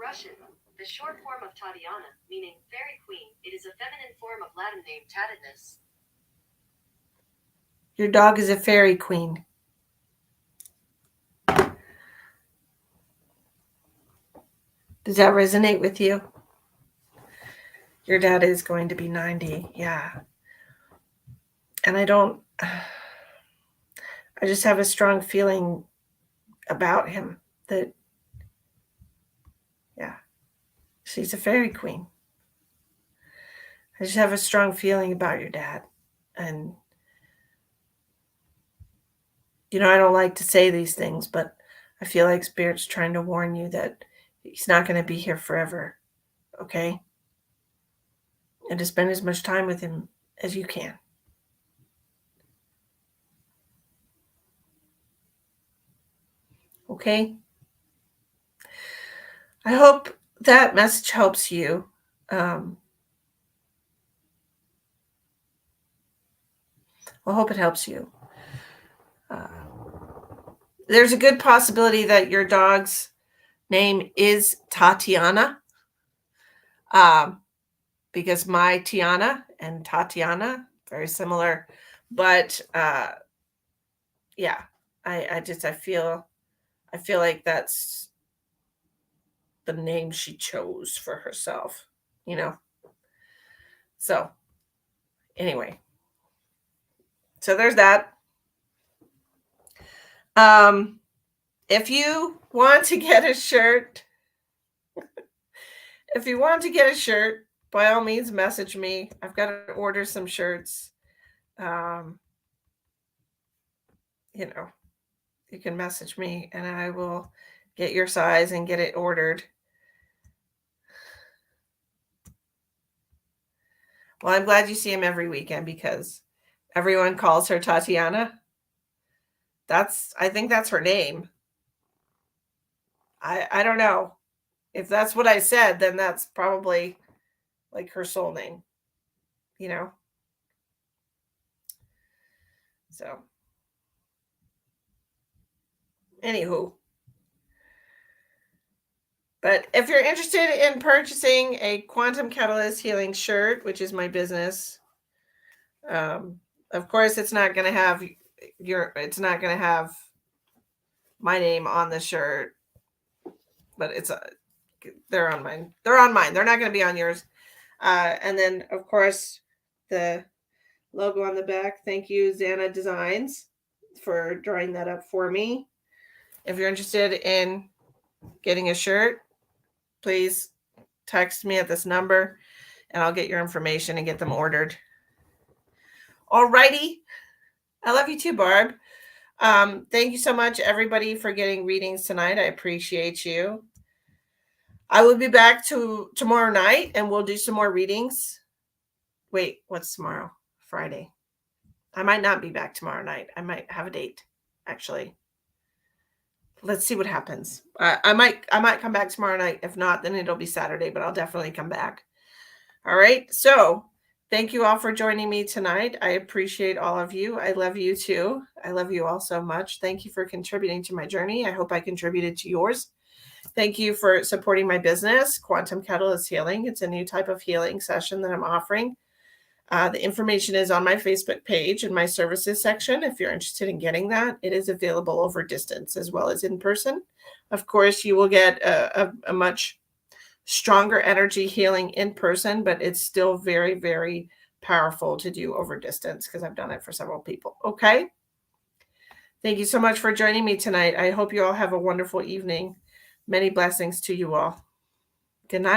Russian. The short form of Tatiana, meaning Fairy Queen. It is a feminine form of Latin name Tatidness. Your dog is a fairy queen. Does that resonate with you? Your dad is going to be 90. Yeah. And I just have a strong feeling about him that, yeah, she's a fairy queen. I just have a strong feeling about your dad. And, I don't like to say these things, but I feel like Spirit's trying to warn you that he's not going to be here forever. Okay? And to spend as much time with him as you can. Okay? I hope that message helps you. I hope it helps you. There's a good possibility that your dog's name is Tatiana, because my Tiana and Tatiana, very similar. But yeah, I feel like that's the name she chose for herself, So anyway, so there's that. If you want to get a shirt, by all means, message me. I've got to order some shirts. You can message me and I will get your size and get it ordered. Well, I'm glad you see him every weekend because everyone calls her Tatiana. I think that's her name. I don't know. If that's what I said, then that's probably like her soul name, So, anywho. But if you're interested in purchasing a Quantum Catalyst Healing shirt, which is my business, of course, it's not going to have my name on the shirt, but they're on mine. They're on mine. They're not going to be on yours. And then, of course, the logo on the back. Thank you, Xana Designs, for drawing that up for me. If you're interested in getting a shirt, please text me at this number and I'll get your information and get them ordered. Alrighty. I love you too, Barb. Thank you so much, everybody, for getting readings tonight. I appreciate you. I will be back tomorrow night and we'll do some more readings. Wait, what's tomorrow? Friday. I might not be back tomorrow night. I might have a date, actually. Let's see what happens. I might come back tomorrow night. If not, then it'll be Saturday, but I'll definitely come back. All right. So thank you all for joining me tonight. I appreciate all of you. I love you too. I love you all so much. Thank you for contributing to my journey. I hope I contributed to yours. Thank you for supporting my business, Quantum Catalyst Healing. It's a new type of healing session that I'm offering. The information is on my Facebook page in my services section. If you're interested in getting that, it is available over distance as well as in person. Of course, you will get a much stronger energy healing in person, but it's still very, very powerful to do over distance because I've done it for several people. Okay. Thank you so much for joining me tonight. I hope you all have a wonderful evening. Many blessings to you all. Good night.